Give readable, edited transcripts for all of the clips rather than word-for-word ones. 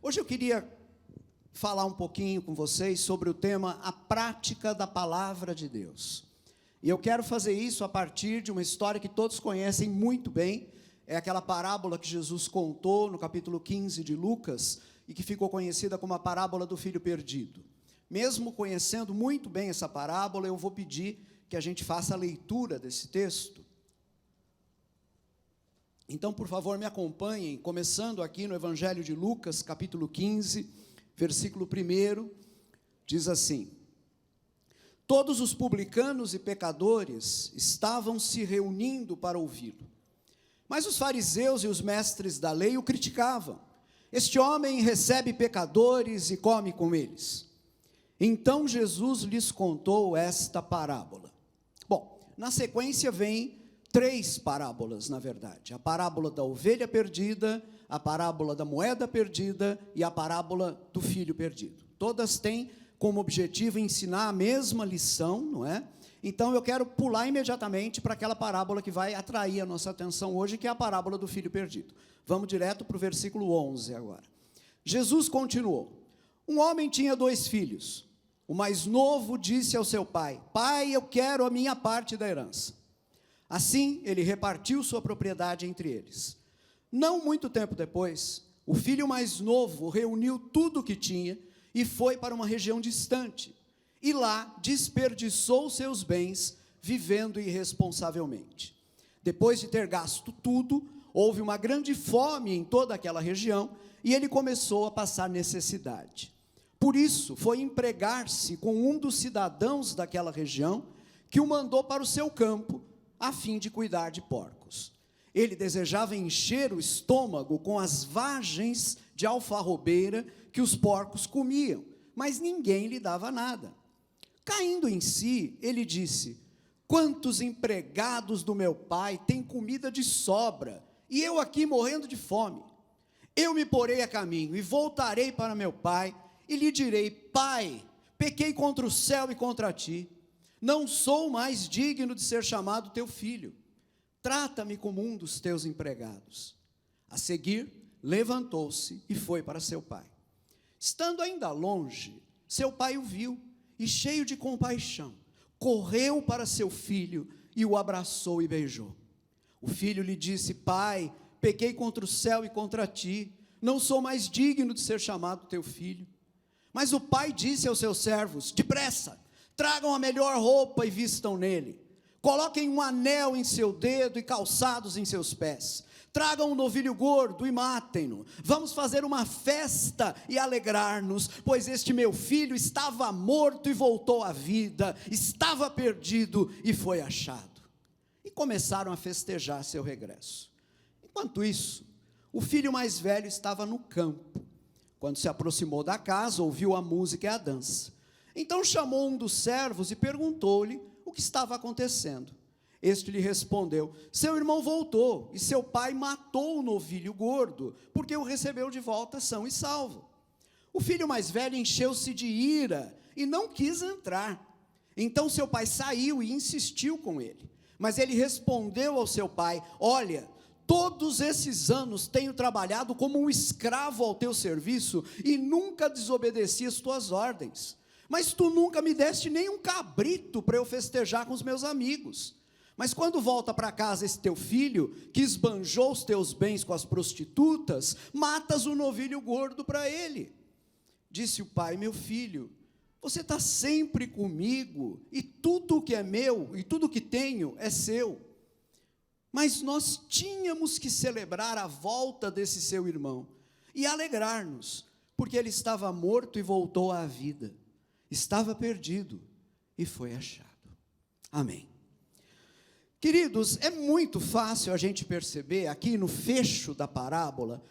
Hoje eu queria falar um pouquinho com vocês sobre o tema a prática da palavra de Deus. E eu quero fazer isso a partir de uma história que todos conhecem muito bem, é aquela parábola que Jesus contou no capítulo 15 de Lucas, e que ficou conhecida como a parábola do filho perdido. Mesmo conhecendo muito bem essa parábola, eu vou pedir que a gente faça a leitura desse texto. Então, por favor, me acompanhem, começando aqui no Evangelho de Lucas, capítulo 15, versículo 1, diz assim: todos os publicanos e pecadores estavam se reunindo para ouvi-lo. Mas os fariseus e os mestres da lei o criticavam. Este homem recebe pecadores e come com eles. Então Jesus lhes contou esta parábola. Bom, na sequência vem 3 parábolas, na verdade. A parábola da ovelha perdida, a parábola da moeda perdida e a parábola do filho perdido. Todas têm como objetivo ensinar a mesma lição, não é? Então eu quero pular imediatamente para aquela parábola que vai atrair a nossa atenção hoje, que é a parábola do filho perdido. Vamos direto para o versículo 11 agora. Jesus continuou: um homem tinha 2 filhos. O mais novo disse ao seu pai: pai, eu quero a minha parte da herança. Assim, ele repartiu sua propriedade entre eles. Não muito tempo depois, o filho mais novo reuniu tudo o que tinha e foi para uma região distante. E lá desperdiçou seus bens, vivendo irresponsavelmente. Depois de ter gasto tudo, houve uma grande fome em toda aquela região e ele começou a passar necessidade. Por isso, foi empregar-se com um dos cidadãos daquela região, que o mandou para o seu campo, a fim de cuidar de porcos. Ele desejava encher o estômago com as vagens de alfarrobeira que os porcos comiam, mas ninguém lhe dava nada. Caindo em si, ele disse: quantos empregados do meu pai têm comida de sobra, e eu aqui morrendo de fome? Eu me porei a caminho e voltarei para meu pai, e lhe direi: pai, pequei contra o céu e contra ti. Não sou mais digno de ser chamado teu filho. Trata-me como um dos teus empregados. A seguir, levantou-se e foi para seu pai. Estando ainda longe, seu pai o viu e, cheio de compaixão, correu para seu filho e o abraçou e beijou. O filho lhe disse: pai, pequei contra o céu e contra ti. Não sou mais digno de ser chamado teu filho. Mas o pai disse aos seus servos: depressa, tragam a melhor roupa e vistam nele. Coloquem um anel em seu dedo e calçados em seus pés. Tragam um novilho gordo e matem-no. Vamos fazer uma festa e alegrar-nos, pois este meu filho estava morto e voltou à vida, estava perdido e foi achado. E começaram a festejar seu regresso. Enquanto isso, o filho mais velho estava no campo. Quando se aproximou da casa, ouviu a música e a dança. Então chamou um dos servos e perguntou-lhe o que estava acontecendo. Este lhe respondeu: seu irmão voltou, e seu pai matou o novilho gordo, porque o recebeu de volta são e salvo. O filho mais velho encheu-se de ira e não quis entrar. Então seu pai saiu e insistiu com ele. Mas ele respondeu ao seu pai: olha, todos esses anos tenho trabalhado como um escravo ao teu serviço e nunca desobedeci as tuas ordens. Mas tu nunca me deste nem um cabrito para eu festejar com os meus amigos. Mas quando volta para casa esse teu filho, que esbanjou os teus bens com as prostitutas, matas o novilho gordo para ele. Disse o pai: meu filho, você está sempre comigo, e tudo o que é meu, e tudo o que tenho é seu. Mas nós tínhamos que celebrar a volta desse seu irmão, e alegrar-nos, porque ele estava morto e voltou à vida. Estava perdido e foi achado. Amém. Queridos, é muito fácil a gente perceber aqui no fecho da parábola,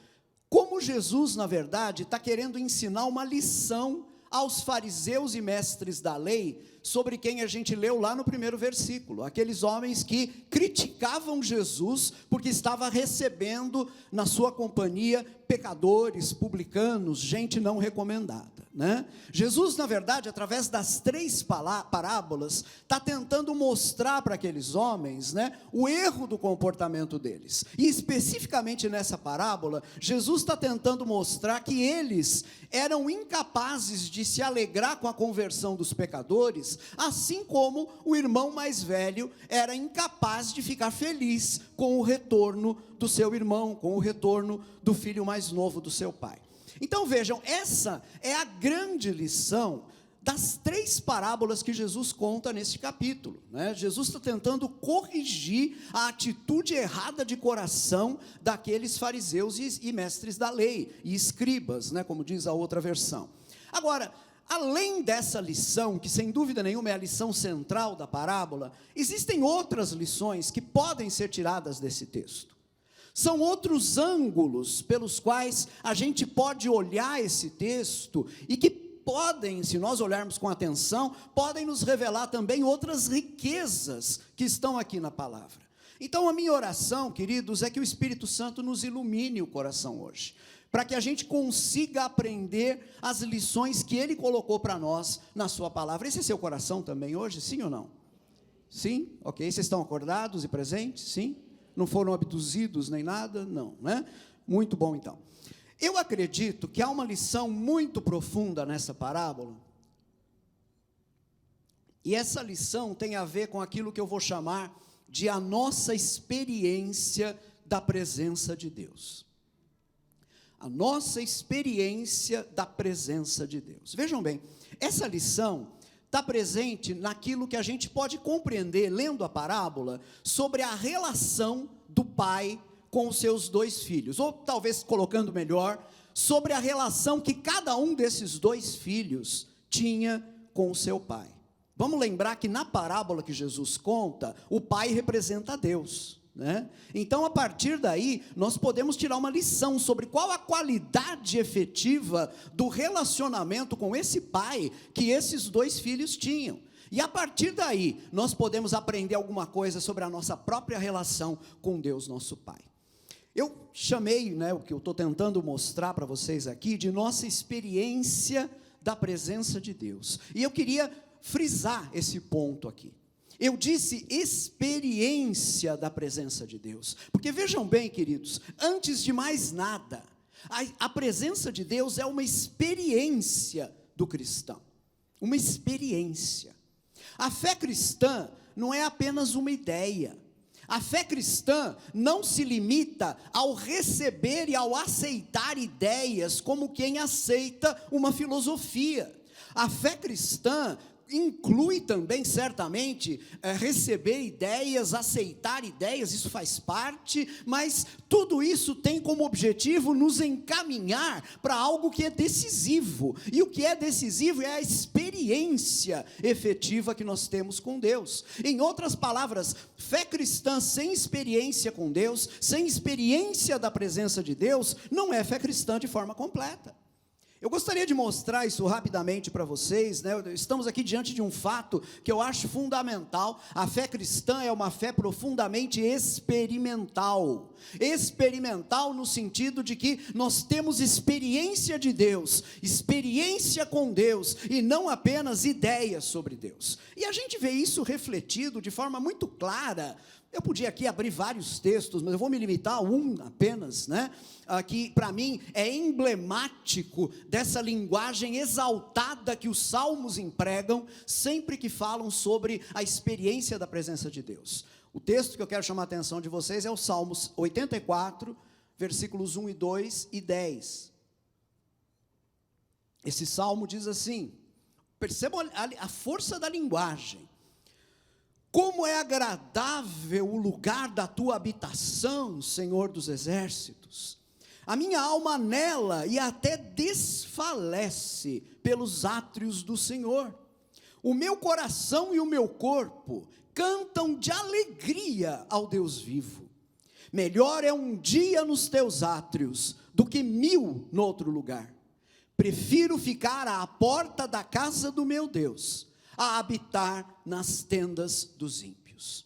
como Jesus, na verdade, está querendo ensinar uma lição aos fariseus e mestres da lei, sobre quem a gente leu lá no primeiro versículo, aqueles homens que criticavam Jesus porque estava recebendo na sua companhia pecadores, publicanos, gente não recomendada, né? Jesus, na verdade, através das 3 parábolas, está tentando mostrar para aqueles homens, né, o erro do comportamento deles, e especificamente nessa parábola, Jesus está tentando mostrar que eles eram incapazes de se alegrar com a conversão dos pecadores, assim como o irmão mais velho era incapaz de ficar feliz com o retorno do seu irmão, com o retorno do filho mais novo do seu pai. Então vejam, essa é a grande lição das 3 parábolas que Jesus conta nesse capítulo, né? Jesus está tentando corrigir a atitude errada de coração daqueles fariseus e mestres da lei, e escribas, né, como diz a outra versão. Agora, além dessa lição, que sem dúvida nenhuma é a lição central da parábola, existem outras lições que podem ser tiradas desse texto. São outros ângulos pelos quais a gente pode olhar esse texto e que podem, se nós olharmos com atenção, podem nos revelar também outras riquezas que estão aqui na palavra. Então a minha oração, queridos, é que o Espírito Santo nos ilumine o coração hoje, para que a gente consiga aprender as lições que Ele colocou para nós na sua palavra. Esse é seu coração também hoje, sim ou não? Sim? Ok, vocês estão acordados e presentes? Sim? Não foram abduzidos nem nada? Não, né? Muito bom então. Eu acredito que há uma lição muito profunda nessa parábola, e essa lição tem a ver com aquilo que eu vou chamar de a nossa experiência da presença de Deus. A nossa experiência da presença de Deus. Vejam bem, essa lição está presente naquilo que a gente pode compreender, lendo a parábola, sobre a relação do pai com os seus 2 filhos, ou talvez colocando melhor, sobre a relação que cada um desses 2 filhos tinha com o seu pai. Vamos lembrar que na parábola que Jesus conta, o pai representa Deus, né? Então, a partir daí, nós podemos tirar uma lição sobre qual a qualidade efetiva do relacionamento com esse pai que esses 2 filhos tinham. E a partir daí, nós podemos aprender alguma coisa sobre a nossa própria relação com Deus, nosso Pai. Eu chamei, né, o que eu estou tentando mostrar para vocês aqui, de nossa experiência da presença de Deus. E eu queria frisar esse ponto aqui. Eu disse experiência da presença de Deus, porque vejam bem, queridos, antes de mais nada, a presença de Deus é uma experiência do cristão, uma experiência. A fé cristã não é apenas uma ideia. A fé cristã não se limita ao receber e ao aceitar ideias como quem aceita uma filosofia. A fé cristã inclui também, certamente, receber ideias, aceitar ideias, isso faz parte, mas tudo isso tem como objetivo nos encaminhar para algo que é decisivo, e o que é decisivo é a experiência efetiva que nós temos com Deus. Em outras palavras, fé cristã sem experiência com Deus, sem experiência da presença de Deus, não é fé cristã de forma completa. Eu gostaria de mostrar isso rapidamente para vocês, né? Estamos aqui diante de um fato que eu acho fundamental. A fé cristã é uma fé profundamente experimental. Experimental no sentido de que nós temos experiência de Deus, experiência com Deus, e não apenas ideias sobre Deus. E a gente vê isso refletido de forma muito clara. Eu podia aqui abrir vários textos, mas eu vou me limitar a um apenas, né? Que para mim é emblemático dessa linguagem exaltada que os salmos empregam sempre que falam sobre a experiência da presença de Deus. O texto que eu quero chamar a atenção de vocês é o Salmos 84, versículos 1 e 2 e 10. Esse salmo diz assim, percebam a força da linguagem. Como é agradável o lugar da tua habitação, Senhor dos exércitos. A minha alma anela e até desfalece pelos átrios do Senhor. O meu coração e o meu corpo cantam de alegria ao Deus vivo. Melhor é um dia nos teus átrios do que 1000 no outro lugar. Prefiro ficar à porta da casa do meu Deus, a habitar nas tendas dos ímpios.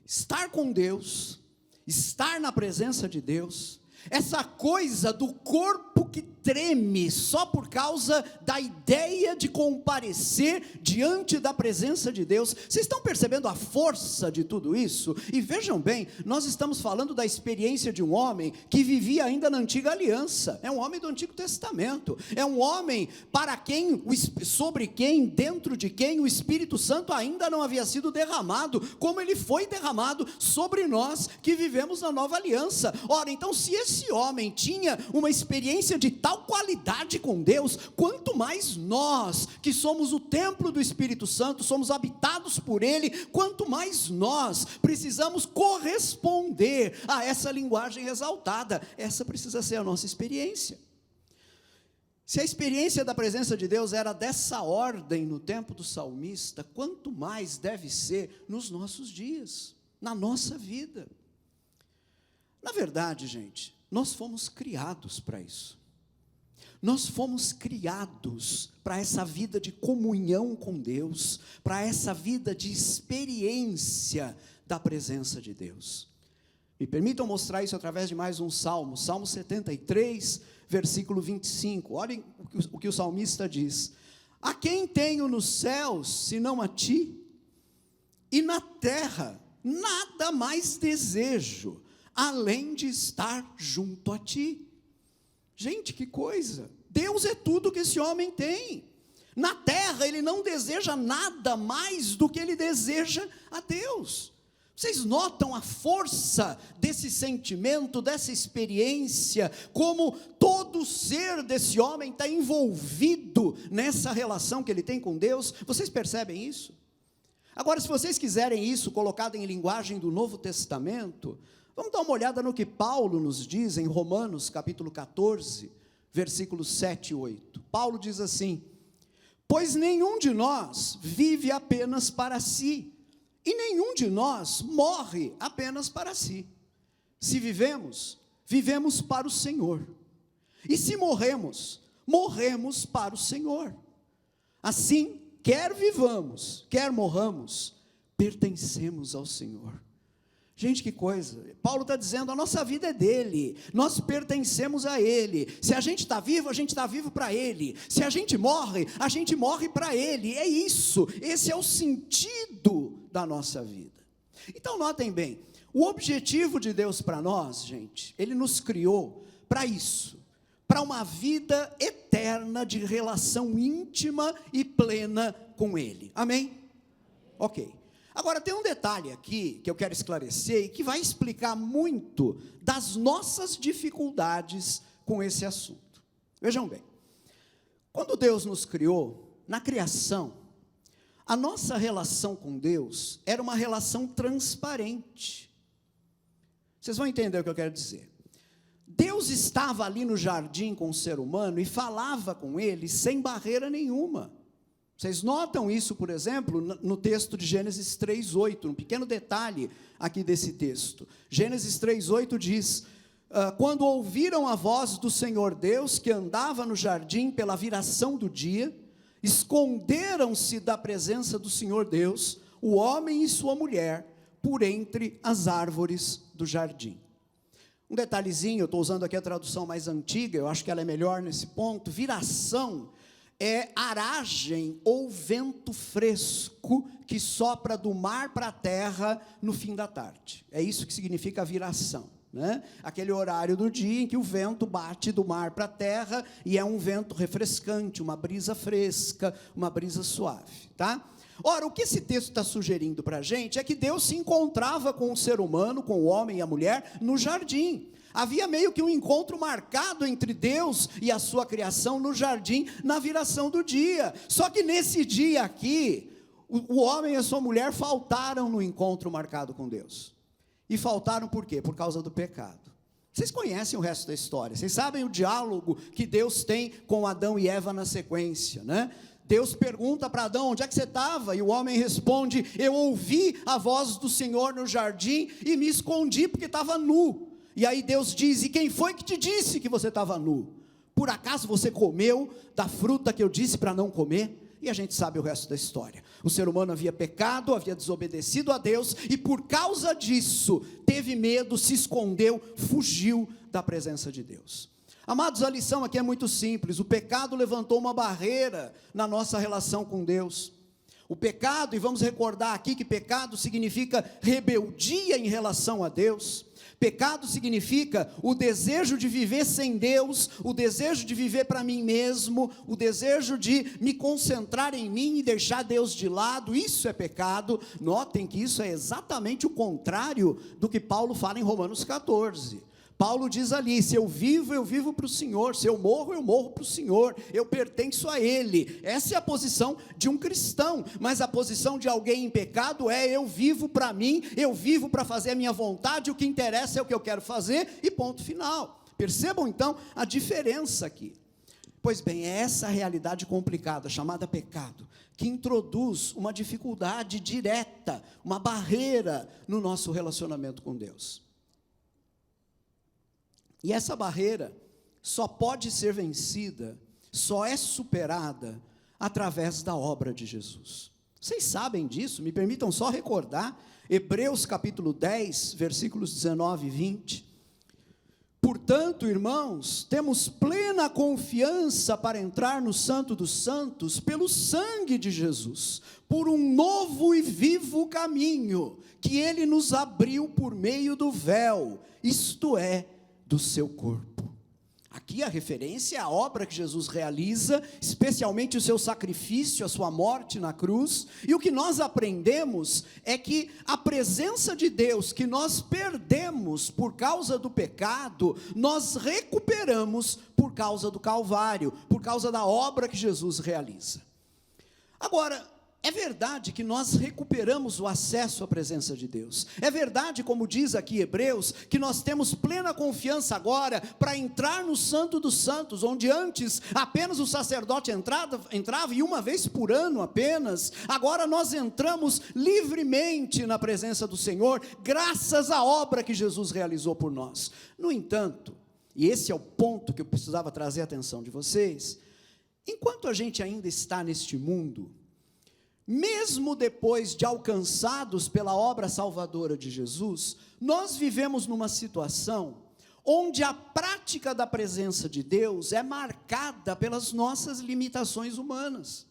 Estar com Deus, estar na presença de Deus, essa coisa do corpo que treme só por causa da ideia de comparecer diante da presença de Deus. Vocês estão percebendo a força de tudo isso? E vejam bem, nós estamos falando da experiência de um homem que vivia ainda na antiga aliança, é um homem do Antigo Testamento, é um homem sobre quem, dentro de quem o Espírito Santo ainda não havia sido derramado, como ele foi derramado sobre nós que vivemos na nova aliança. Ora, então, se esse homem tinha uma experiência de tal qualidade com Deus, quanto mais nós, que somos o templo do Espírito Santo, somos habitados por Ele, quanto mais nós precisamos corresponder a essa linguagem exaltada. Essa precisa ser a nossa experiência. Se a experiência da presença de Deus era dessa ordem no tempo do salmista, quanto mais deve ser nos nossos dias, na nossa vida. Na verdade, gente, nós fomos criados para isso. Nós fomos criados para essa vida de comunhão com Deus, para essa vida de experiência da presença de Deus. Me permitam mostrar isso através de mais um salmo, Salmo 73, versículo 25. Olhem o que o salmista diz: a quem tenho nos céus, senão a ti? E na terra, nada mais desejo, além de estar junto a ti. Gente, que coisa! Deus é tudo que esse homem tem. Na terra, ele não deseja nada mais do que ele deseja a Deus. Vocês notam a força desse sentimento, dessa experiência, como todo ser desse homem está envolvido nessa relação que ele tem com Deus? Vocês percebem isso? Agora, se vocês quiserem isso colocado em linguagem do Novo Testamento, vamos dar uma olhada no que Paulo nos diz em Romanos capítulo 14, versículos 7 e 8. Paulo diz assim: pois nenhum de nós vive apenas para si, e nenhum de nós morre apenas para si. Se vivemos, vivemos para o Senhor, e se morremos, morremos para o Senhor. Assim, quer vivamos, quer morramos, pertencemos ao Senhor. Gente, que coisa! Paulo está dizendo, a nossa vida é dele, nós pertencemos a ele. Se a gente está vivo, a gente está vivo para ele. Se a gente morre para ele. É isso, esse é o sentido da nossa vida. Então notem bem, o objetivo de Deus para nós, gente, ele nos criou para isso, para uma vida eterna de relação íntima e plena com ele. Amém? Ok. Agora, tem um detalhe aqui que eu quero esclarecer e que vai explicar muito das nossas dificuldades com esse assunto. Vejam bem, quando Deus nos criou, na criação, a nossa relação com Deus era uma relação transparente. Vocês vão entender o que eu quero dizer. Deus estava ali no jardim com o ser humano e falava com ele sem barreira nenhuma. Vocês notam isso, por exemplo, no texto de Gênesis 3:8, um pequeno detalhe aqui desse texto. Gênesis 3:8 diz: quando ouviram a voz do Senhor Deus, que andava no jardim pela viração do dia, esconderam-se da presença do Senhor Deus, o homem e sua mulher, por entre as árvores do jardim. Um detalhezinho, eu estou usando aqui a tradução mais antiga, eu acho que ela é melhor nesse ponto. Viração é aragem ou vento fresco que sopra do mar para a terra no fim da tarde. É isso que significa a viração, né? Aquele horário do dia em que o vento bate do mar para a terra e é um vento refrescante, uma brisa fresca, uma brisa suave, tá? Ora, o que esse texto está sugerindo para a gente é que Deus se encontrava com o ser humano, com o homem e a mulher, no jardim. Havia meio que um encontro marcado entre Deus e a sua criação no jardim, na viração do dia. Só que nesse dia aqui, o homem e a sua mulher faltaram no encontro marcado com Deus. E faltaram por quê? Por causa do pecado. Vocês conhecem o resto da história, vocês sabem o diálogo que Deus tem com Adão e Eva na sequência, né? Deus pergunta para Adão, onde é que você estava? E o homem responde, eu ouvi a voz do Senhor no jardim e me escondi porque estava nu. E aí Deus diz, e quem foi que te disse que você estava nu? Por acaso você comeu da fruta que eu disse para não comer? E a gente sabe o resto da história. O ser humano havia pecado, havia desobedecido a Deus, e por causa disso, teve medo, se escondeu, fugiu da presença de Deus. Amados, a lição aqui é muito simples. O pecado levantou uma barreira na nossa relação com Deus. O pecado, e vamos recordar aqui que pecado significa rebeldia em relação a Deus. Pecado significa o desejo de viver sem Deus, o desejo de viver para mim mesmo, o desejo de me concentrar em mim e deixar Deus de lado. Isso é pecado. Notem que isso é exatamente o contrário do que Paulo fala em Romanos 14. Paulo diz ali: se eu vivo para o Senhor, se eu morro para o Senhor, eu pertenço a Ele. Essa é a posição de um cristão, mas a posição de alguém em pecado é: eu vivo para mim, eu vivo para fazer a minha vontade, o que interessa é o que eu quero fazer, e ponto final. Percebam então a diferença aqui. Pois bem, é essa realidade complicada, chamada pecado, que introduz uma dificuldade direta, uma barreira no nosso relacionamento com Deus. E essa barreira só pode ser vencida, só é superada através da obra de Jesus. Vocês sabem disso? Me permitam só recordar, Hebreus capítulo 10, versículos 19 e 20. Portanto, irmãos, temos plena confiança para entrar no Santo dos Santos pelo sangue de Jesus, por um novo e vivo caminho, que Ele nos abriu por meio do véu, isto é, do seu corpo. Aqui a referência é a obra que Jesus realiza, especialmente o seu sacrifício, a sua morte na cruz, e o que nós aprendemos é que a presença de Deus que nós perdemos por causa do pecado, nós recuperamos por causa do Calvário, por causa da obra que Jesus realiza. Agora, é verdade que nós recuperamos o acesso à presença de Deus. É verdade, como diz aqui Hebreus, que nós temos plena confiança agora para entrar no Santo dos Santos, onde antes apenas o sacerdote entrava e uma vez por ano apenas. Agora nós entramos livremente na presença do Senhor, graças à obra que Jesus realizou por nós. No entanto, e esse é o ponto que eu precisava trazer a atenção de vocês, enquanto a gente ainda está neste mundo, mesmo depois de alcançados pela obra salvadora de Jesus, nós vivemos numa situação onde a prática da presença de Deus é marcada pelas nossas limitações humanas.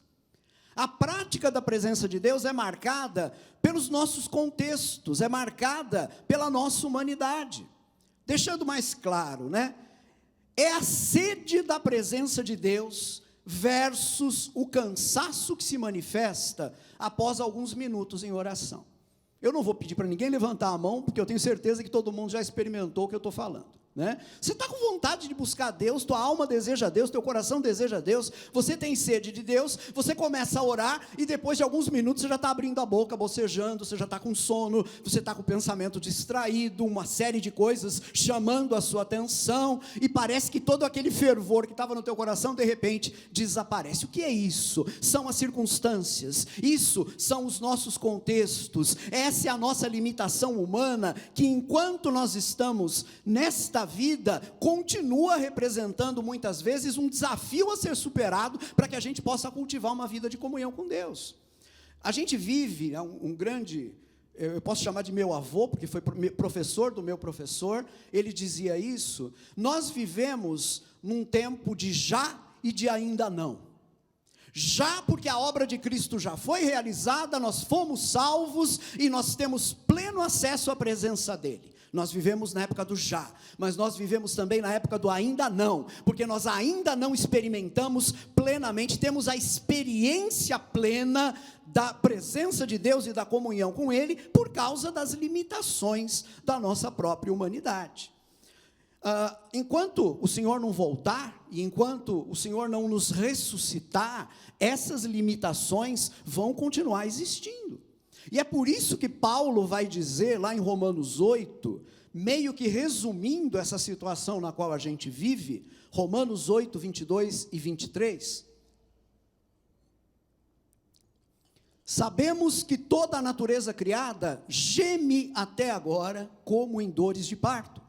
A prática da presença de Deus é marcada pelos nossos contextos, é marcada pela nossa humanidade. Deixando mais claro, né? É a sede da presença de Deus versus o cansaço que se manifesta após alguns minutos em oração. Eu não vou pedir para ninguém levantar a mão, porque eu tenho certeza que todo mundo já experimentou o que eu estou falando, né? Você está com vontade de buscar Deus, tua alma deseja Deus, teu coração deseja Deus, você tem sede de Deus, você começa a orar, e depois de alguns minutos você já está abrindo a boca, bocejando, você já está com sono, você está com o pensamento distraído, uma série de coisas chamando a sua atenção, e parece que todo aquele fervor que estava no teu coração, de repente, desaparece. O que é isso? São as circunstâncias, isso são os nossos contextos, essa é a nossa limitação humana, que enquanto nós estamos nesta vida, continua representando muitas vezes um desafio a ser superado, para que a gente possa cultivar uma vida de comunhão com Deus. A gente vive um grande, eu posso chamar de meu avô, porque foi professor do meu professor, ele dizia isso: nós vivemos num tempo de já e de ainda não. Já porque a obra de Cristo já foi realizada, nós fomos salvos e nós temos pleno acesso à presença dEle. Nós vivemos na época do já, mas nós vivemos também na época do ainda não, porque nós ainda não experimentamos plenamente, temos a experiência plena da presença de Deus e da comunhão com Ele, por causa das limitações da nossa própria humanidade. Enquanto o Senhor não voltar, e enquanto o Senhor não nos ressuscitar, essas limitações vão continuar existindo. E é por isso que Paulo vai dizer lá em Romanos 8, meio que resumindo essa situação na qual a gente vive, Romanos 8, 22 e 23, sabemos que toda a natureza criada geme até agora como em dores de parto.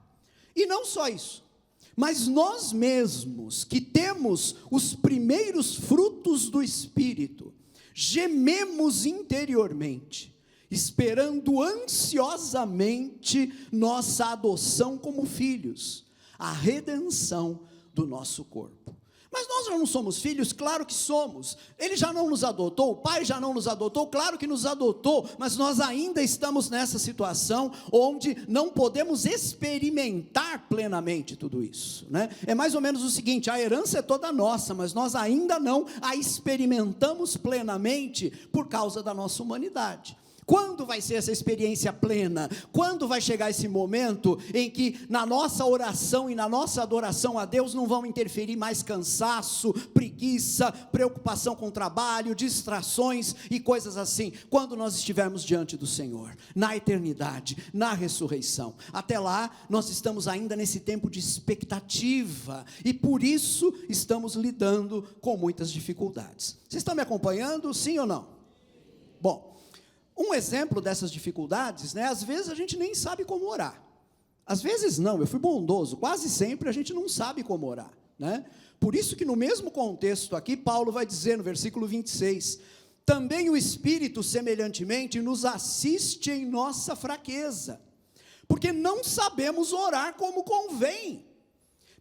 E não só isso, Mas nós mesmos, que temos os primeiros frutos do Espírito, gememos interiormente, esperando ansiosamente nossa adoção como filhos, a redenção do nosso corpo. Mas nós já não somos filhos? Claro que somos. Ele já não nos adotou, o Pai já não nos adotou, claro que nos adotou, mas nós ainda estamos nessa situação onde não podemos experimentar plenamente tudo isso, né? É mais ou menos o seguinte: a herança é toda nossa, mas nós ainda não a experimentamos plenamente por causa da nossa humanidade. Quando vai ser essa experiência plena? Quando vai chegar esse momento em que na nossa oração e na nossa adoração a Deus não vão interferir mais cansaço, preguiça, preocupação com o trabalho, distrações e coisas assim? Quando nós estivermos diante do Senhor, na eternidade, na ressurreição. Até lá, nós estamos ainda nesse tempo de expectativa e por isso estamos lidando com muitas dificuldades. Vocês estão me acompanhando, sim ou não? Bom, um exemplo dessas dificuldades, né? Às vezes a gente nem sabe como orar. Às vezes não, eu fui bondoso, quase sempre a gente não sabe como orar, né? Por isso que no mesmo contexto aqui, Paulo vai dizer no versículo 26, também o Espírito semelhantemente nos assiste em nossa fraqueza, porque não sabemos orar como convém,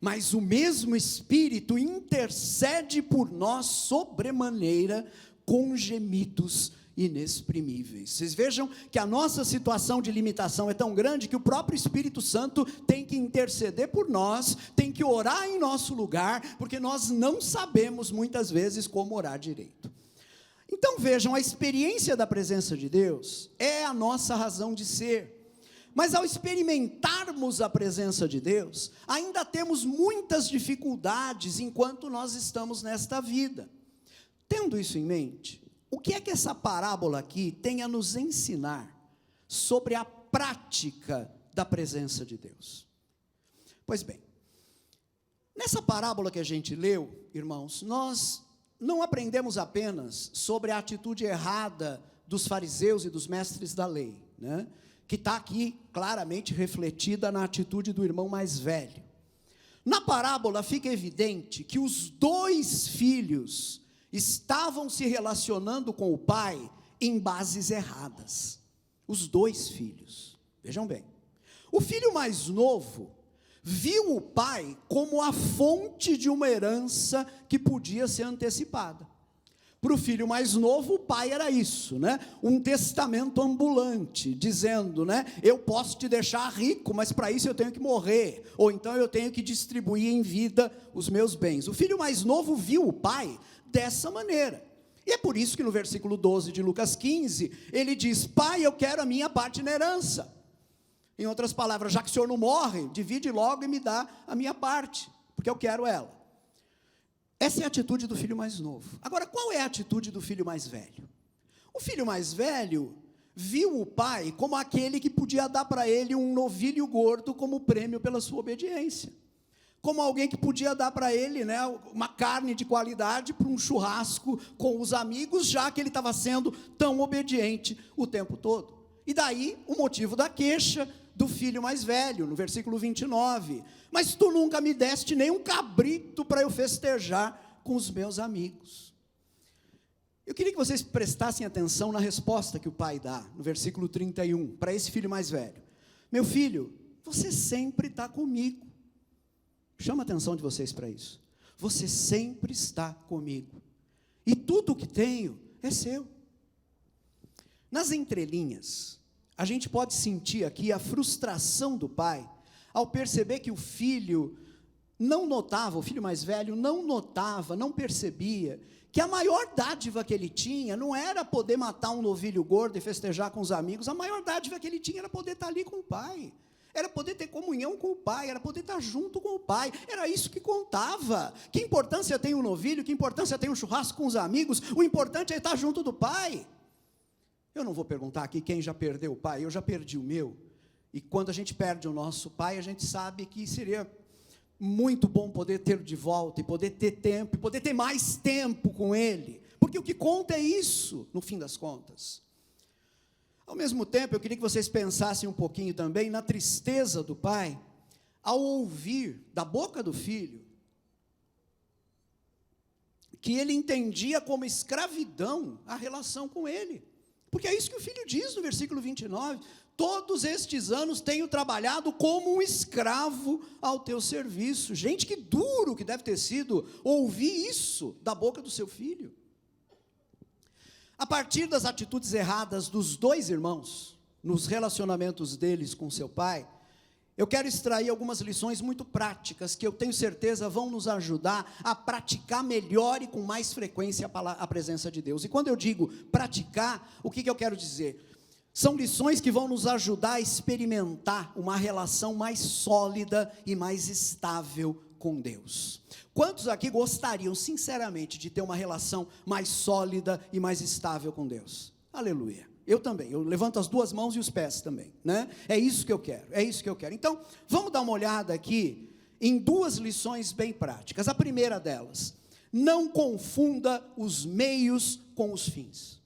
mas o mesmo Espírito intercede por nós sobremaneira com gemidos inexprimíveis. Vocês vejam que a nossa situação de limitação é tão grande que o próprio Espírito Santo tem que interceder por nós, tem que orar em nosso lugar, porque nós não sabemos muitas vezes como orar direito. Então vejam, a experiência da presença de Deus é a nossa razão de ser, mas ao experimentarmos a presença de Deus, ainda temos muitas dificuldades enquanto nós estamos nesta vida. Tendo isso em mente, o que é que essa parábola aqui tem a nos ensinar sobre a prática da presença de Deus? Pois bem, nessa parábola que a gente leu, irmãos, nós não aprendemos apenas sobre a atitude errada dos fariseus e dos mestres da lei, né? Que está aqui claramente refletida na atitude do irmão mais velho. Na parábola fica evidente que os dois filhos estavam se relacionando com o pai em bases erradas. Os dois filhos, vejam bem, o filho mais novo viu o pai como a fonte de uma herança que podia ser antecipada. Para o filho mais novo, o pai era isso, né? Um testamento ambulante, dizendo, né? Eu posso te deixar rico, mas para isso eu tenho que morrer, ou então eu tenho que distribuir em vida os meus bens. O filho mais novo viu o pai dessa maneira, e é por isso que no versículo 12 de Lucas 15, ele diz, pai, eu quero a minha parte na herança. Em outras palavras, já que o senhor não morre, divide logo e me dá a minha parte, porque eu quero ela. Essa é a atitude do filho mais novo. Agora, qual é a atitude do filho mais velho? O filho mais velho viu o pai como aquele que podia dar para ele um novilho gordo como prêmio pela sua obediência. Como alguém que podia dar para ele, né, uma carne de qualidade para um churrasco com os amigos, já que ele estava sendo tão obediente o tempo todo. E daí o motivo da queixa do filho mais velho, no versículo 29. Mas tu nunca me deste nem um cabrito para eu festejar com os meus amigos. Eu queria que vocês prestassem atenção na resposta que o pai dá, no versículo 31, para esse filho mais velho. Meu filho, você sempre está comigo. Chama a atenção de vocês para isso. Você sempre está comigo. E tudo o que tenho é seu. Nas entrelinhas, a gente pode sentir aqui a frustração do pai, ao perceber que o filho não notava, o filho mais velho não notava, não percebia, que a maior dádiva que ele tinha, não era poder matar um novilho gordo e festejar com os amigos, a maior dádiva que ele tinha era poder estar ali com o pai, era poder ter comunhão com o pai, era poder estar junto com o pai, era isso que contava. Que importância tem um novilho, que importância tem um churrasco com os amigos, o importante é estar junto do pai. Eu não vou perguntar aqui quem já perdeu o pai, eu já perdi o meu, e quando a gente perde o nosso pai, a gente sabe que seria muito bom poder ter de volta, e poder ter tempo, e poder ter mais tempo com ele, porque o que conta é isso, no fim das contas. Ao mesmo tempo, eu queria que vocês pensassem um pouquinho também na tristeza do pai, ao ouvir da boca do filho que ele entendia como escravidão a relação com ele. Porque é isso que o filho diz no versículo 29. Todos estes anos tenho trabalhado como um escravo ao teu serviço. Gente, que duro que deve ter sido ouvir isso da boca do seu filho. A partir das atitudes erradas dos dois irmãos, nos relacionamentos deles com seu pai, eu quero extrair algumas lições muito práticas, que eu tenho certeza vão nos ajudar a praticar melhor e com mais frequência a presença de Deus. E quando eu digo praticar, o que eu quero dizer? São lições que vão nos ajudar a experimentar uma relação mais sólida e mais estável com Deus. Quantos aqui gostariam, sinceramente, de ter uma relação mais sólida e mais estável com Deus? Aleluia. Eu também, eu levanto as duas mãos e os pés também, né? É isso que eu quero, é isso que eu quero. Então, vamos dar uma olhada aqui em duas lições bem práticas. A primeira delas, não confunda os meios com os fins.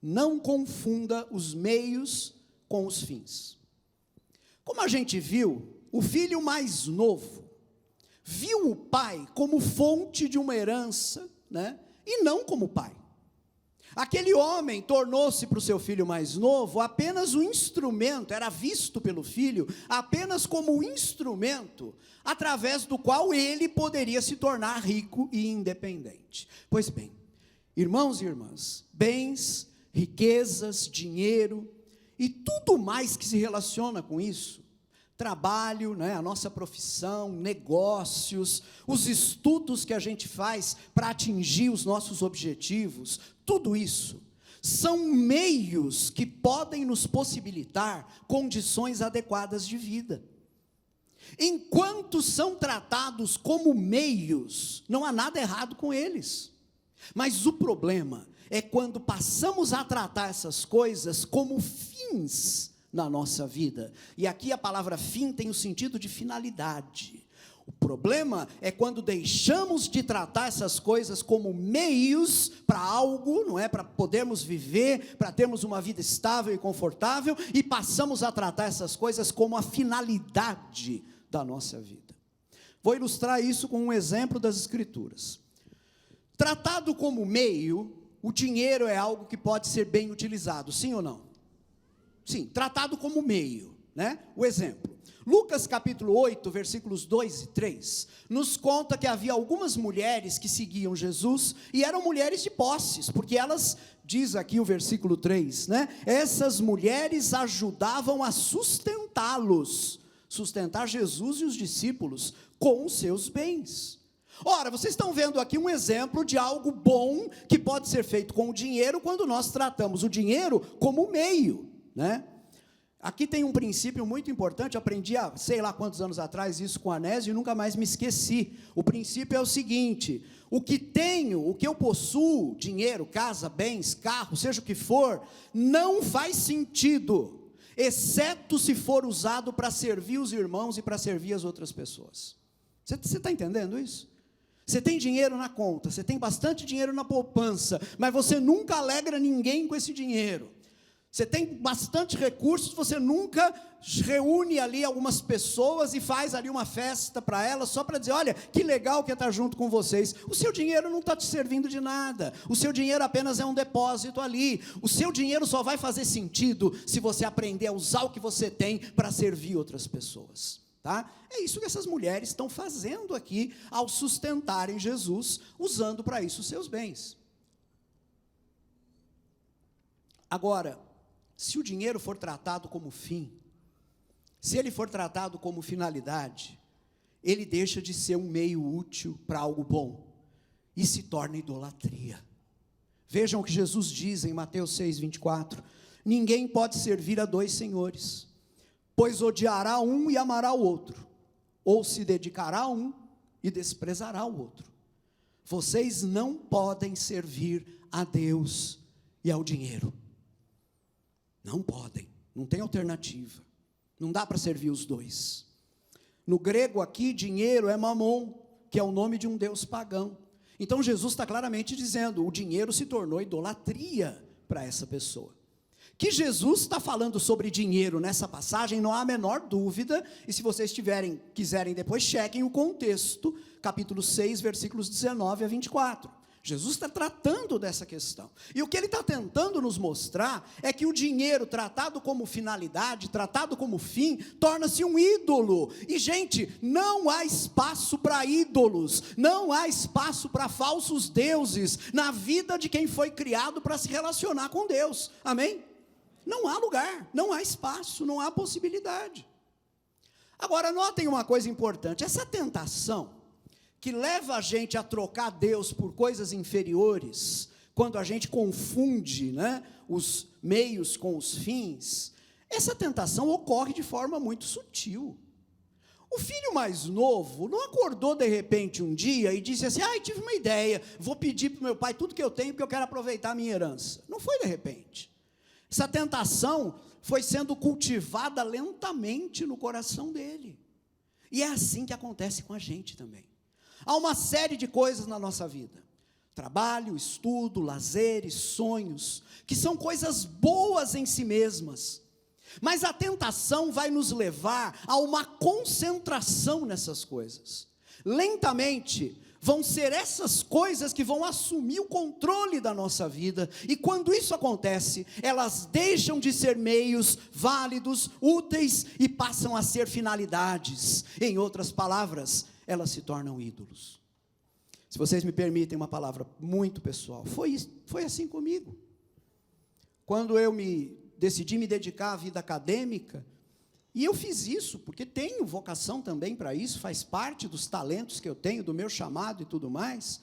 Não confunda os meios com os fins. Como a gente viu, o filho mais novo viu o pai como fonte de uma herança, né? E não como pai. Aquele homem tornou-se para o seu filho mais novo apenas um instrumento, era visto pelo filho apenas como um instrumento através do qual ele poderia se tornar rico e independente. Pois bem, irmãos e irmãs, bens, riquezas, dinheiro e tudo mais que se relaciona com isso, trabalho, né, a nossa profissão, negócios, os estudos que a gente faz para atingir os nossos objetivos, tudo isso são meios que podem nos possibilitar condições adequadas de vida. Enquanto são tratados como meios, não há nada errado com eles. Mas o problema é quando passamos a tratar essas coisas como fins na nossa vida. E aqui a palavra fim tem o sentido de finalidade. O problema é quando deixamos de tratar essas coisas como meios para algo, não é? Para podermos viver, para termos uma vida estável e confortável, e passamos a tratar essas coisas como a finalidade da nossa vida. Vou ilustrar isso com um exemplo das Escrituras. Tratado como meio, o dinheiro é algo que pode ser bem utilizado, sim ou não? Sim, tratado como meio, né? O exemplo. Lucas capítulo 8, versículos 2 e 3, nos conta que havia algumas mulheres que seguiam Jesus, e eram mulheres de posses, porque elas, diz aqui o versículo 3, né? Essas mulheres ajudavam a sustentá-los, sustentar Jesus e os discípulos com os seus bens. Ora, vocês estão vendo aqui um exemplo de algo bom que pode ser feito com o dinheiro, quando nós tratamos o dinheiro como meio, né? Aqui tem um princípio muito importante, eu aprendi há sei lá quantos anos atrás isso com a Anésio e nunca mais me esqueci. O princípio é o seguinte: o que tenho, o que eu possuo, dinheiro, casa, bens, carro, seja o que for, não faz sentido, exceto se for usado para servir os irmãos e para servir as outras pessoas. Você está entendendo isso? Você tem dinheiro na conta, você tem bastante dinheiro na poupança, mas você nunca alegra ninguém com esse dinheiro. Você tem bastante recursos, você nunca reúne ali algumas pessoas e faz ali uma festa para elas, só para dizer, olha, que legal que é estar junto com vocês. O seu dinheiro não está te servindo de nada, o seu dinheiro apenas é um depósito ali, o seu dinheiro só vai fazer sentido se você aprender a usar o que você tem para servir outras pessoas. Tá? É isso que essas mulheres estão fazendo aqui, ao sustentarem Jesus, usando para isso os seus bens. Agora, se o dinheiro for tratado como fim, se ele for tratado como finalidade, ele deixa de ser um meio útil para algo bom e se torna idolatria. Vejam o que Jesus diz em Mateus 6:24: ninguém pode servir a dois senhores, pois odiará um e amará o outro, ou se dedicará a um e desprezará o outro. Vocês não podem servir a Deus e ao dinheiro. Não podem, não tem alternativa, não dá para servir os dois. No grego aqui, dinheiro é mamon, que é o nome de um deus pagão. Então Jesus está claramente dizendo, o dinheiro se tornou idolatria para essa pessoa. Que Jesus está falando sobre dinheiro nessa passagem, não há a menor dúvida, e se vocês quiserem depois, chequem o contexto, capítulo 6, versículos 19 a 24. Jesus está tratando dessa questão, e o que ele está tentando nos mostrar, é que o dinheiro tratado como finalidade, tratado como fim, torna-se um ídolo, e gente, não há espaço para ídolos, não há espaço para falsos deuses, na vida de quem foi criado para se relacionar com Deus, amém? Não há lugar, não há espaço, não há possibilidade. Agora, notem uma coisa importante, essa tentação, que leva a gente a trocar Deus por coisas inferiores, quando a gente confunde, né, os meios com os fins, essa tentação ocorre de forma muito sutil. O filho mais novo não acordou de repente um dia e disse assim, tive uma ideia, vou pedir para o meu pai tudo que eu tenho, porque eu quero aproveitar a minha herança. Não foi de repente. Essa tentação foi sendo cultivada lentamente no coração dele. E é assim que acontece com a gente também. Há uma série de coisas na nossa vida. Trabalho, estudo, lazeres, sonhos, que são coisas boas em si mesmas. Mas a tentação vai nos levar a uma concentração nessas coisas. Lentamente, vão ser essas coisas que vão assumir o controle da nossa vida, e quando isso acontece, elas deixam de ser meios válidos, úteis, e passam a ser finalidades. Em outras palavras, elas se tornam ídolos. Se vocês me permitem uma palavra muito pessoal, foi assim comigo. Quando eu decidi me dedicar à vida acadêmica, e eu fiz isso, porque tenho vocação também para isso, faz parte dos talentos que eu tenho, do meu chamado e tudo mais,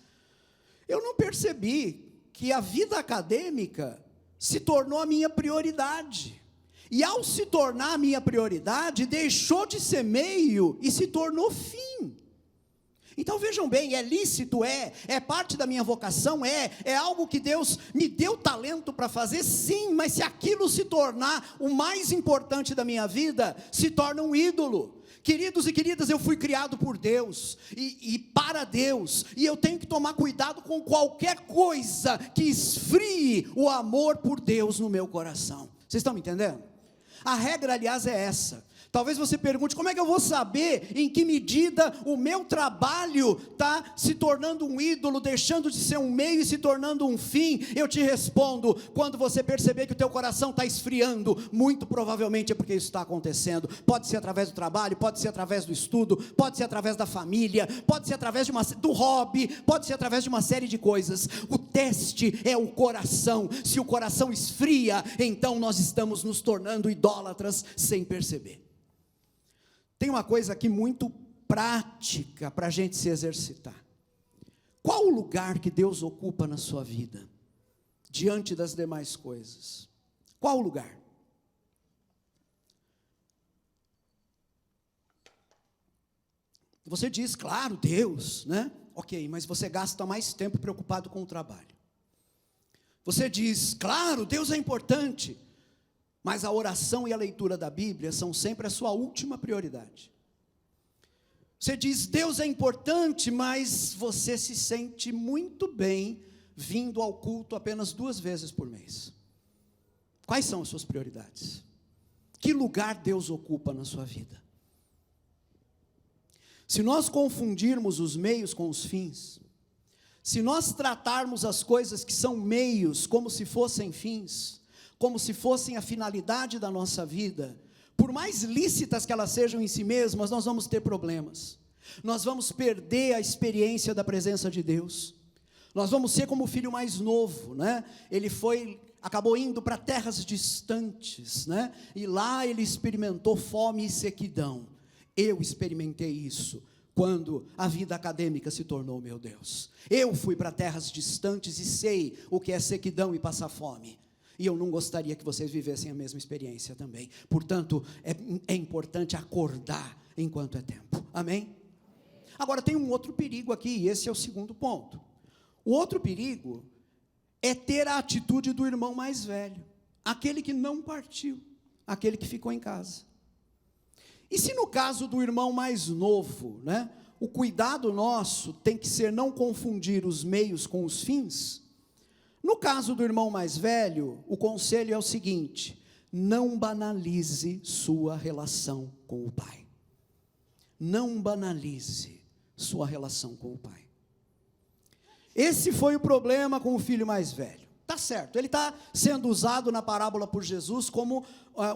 eu não percebi que a vida acadêmica se tornou a minha prioridade, e ao se tornar a minha prioridade, deixou de ser meio e se tornou fim. Então vejam bem, é lícito, é parte da minha vocação, é algo que Deus me deu talento para fazer, sim, mas se aquilo se tornar o mais importante da minha vida, se torna um ídolo. Queridos e queridas, eu fui criado por Deus, e para Deus, e eu tenho que tomar cuidado com qualquer coisa que esfrie o amor por Deus no meu coração. Vocês estão me entendendo? A regra, aliás, é essa. Talvez você pergunte, como é que eu vou saber em que medida o meu trabalho está se tornando um ídolo, deixando de ser um meio e se tornando um fim? Eu te respondo, quando você perceber que o teu coração está esfriando, muito provavelmente é porque isso está acontecendo. Pode ser através do trabalho, pode ser através do estudo, pode ser através da família, pode ser através do hobby, pode ser através de uma série de coisas. O teste é o coração. Se o coração esfria, então nós estamos nos tornando idólatras sem perceber. Tem uma coisa aqui muito prática para a gente se exercitar. Qual o lugar que Deus ocupa na sua vida, diante das demais coisas? Qual o lugar? Você diz, claro, Deus, né? Ok, mas você gasta mais tempo preocupado com o trabalho. Você diz, claro, Deus é importante, mas a oração e a leitura da Bíblia são sempre a sua última prioridade. Você diz, Deus é importante, mas você se sente muito bem vindo ao culto apenas 2 vezes por mês. Quais são as suas prioridades? Que lugar Deus ocupa na sua vida? Se nós confundirmos os meios com os fins, se nós tratarmos as coisas que são meios como se fossem fins, como se fossem a finalidade da nossa vida, por mais lícitas que elas sejam em si mesmas, nós vamos ter problemas. Nós vamos perder a experiência da presença de Deus. Nós vamos ser como o filho mais novo, né? Ele acabou indo para terras distantes, né? E lá ele experimentou fome e sequidão. Eu experimentei isso quando a vida acadêmica se tornou meu Deus. Eu fui para terras distantes e sei o que é sequidão e passar fome. E eu não gostaria que vocês vivessem a mesma experiência também. Portanto, é importante acordar enquanto é tempo. Amém? Agora tem um outro perigo aqui, e esse é o segundo ponto. O outro perigo é ter a atitude do irmão mais velho, aquele que não partiu, aquele que ficou em casa. E se no caso do irmão mais novo, né, o cuidado nosso tem que ser não confundir os meios com os fins, No caso do irmão mais velho, o conselho é o seguinte: não banalize sua relação com o pai. Não banalize sua relação com o pai. Esse foi o problema com o filho mais velho. Tá certo, ele está sendo usado na parábola por Jesus como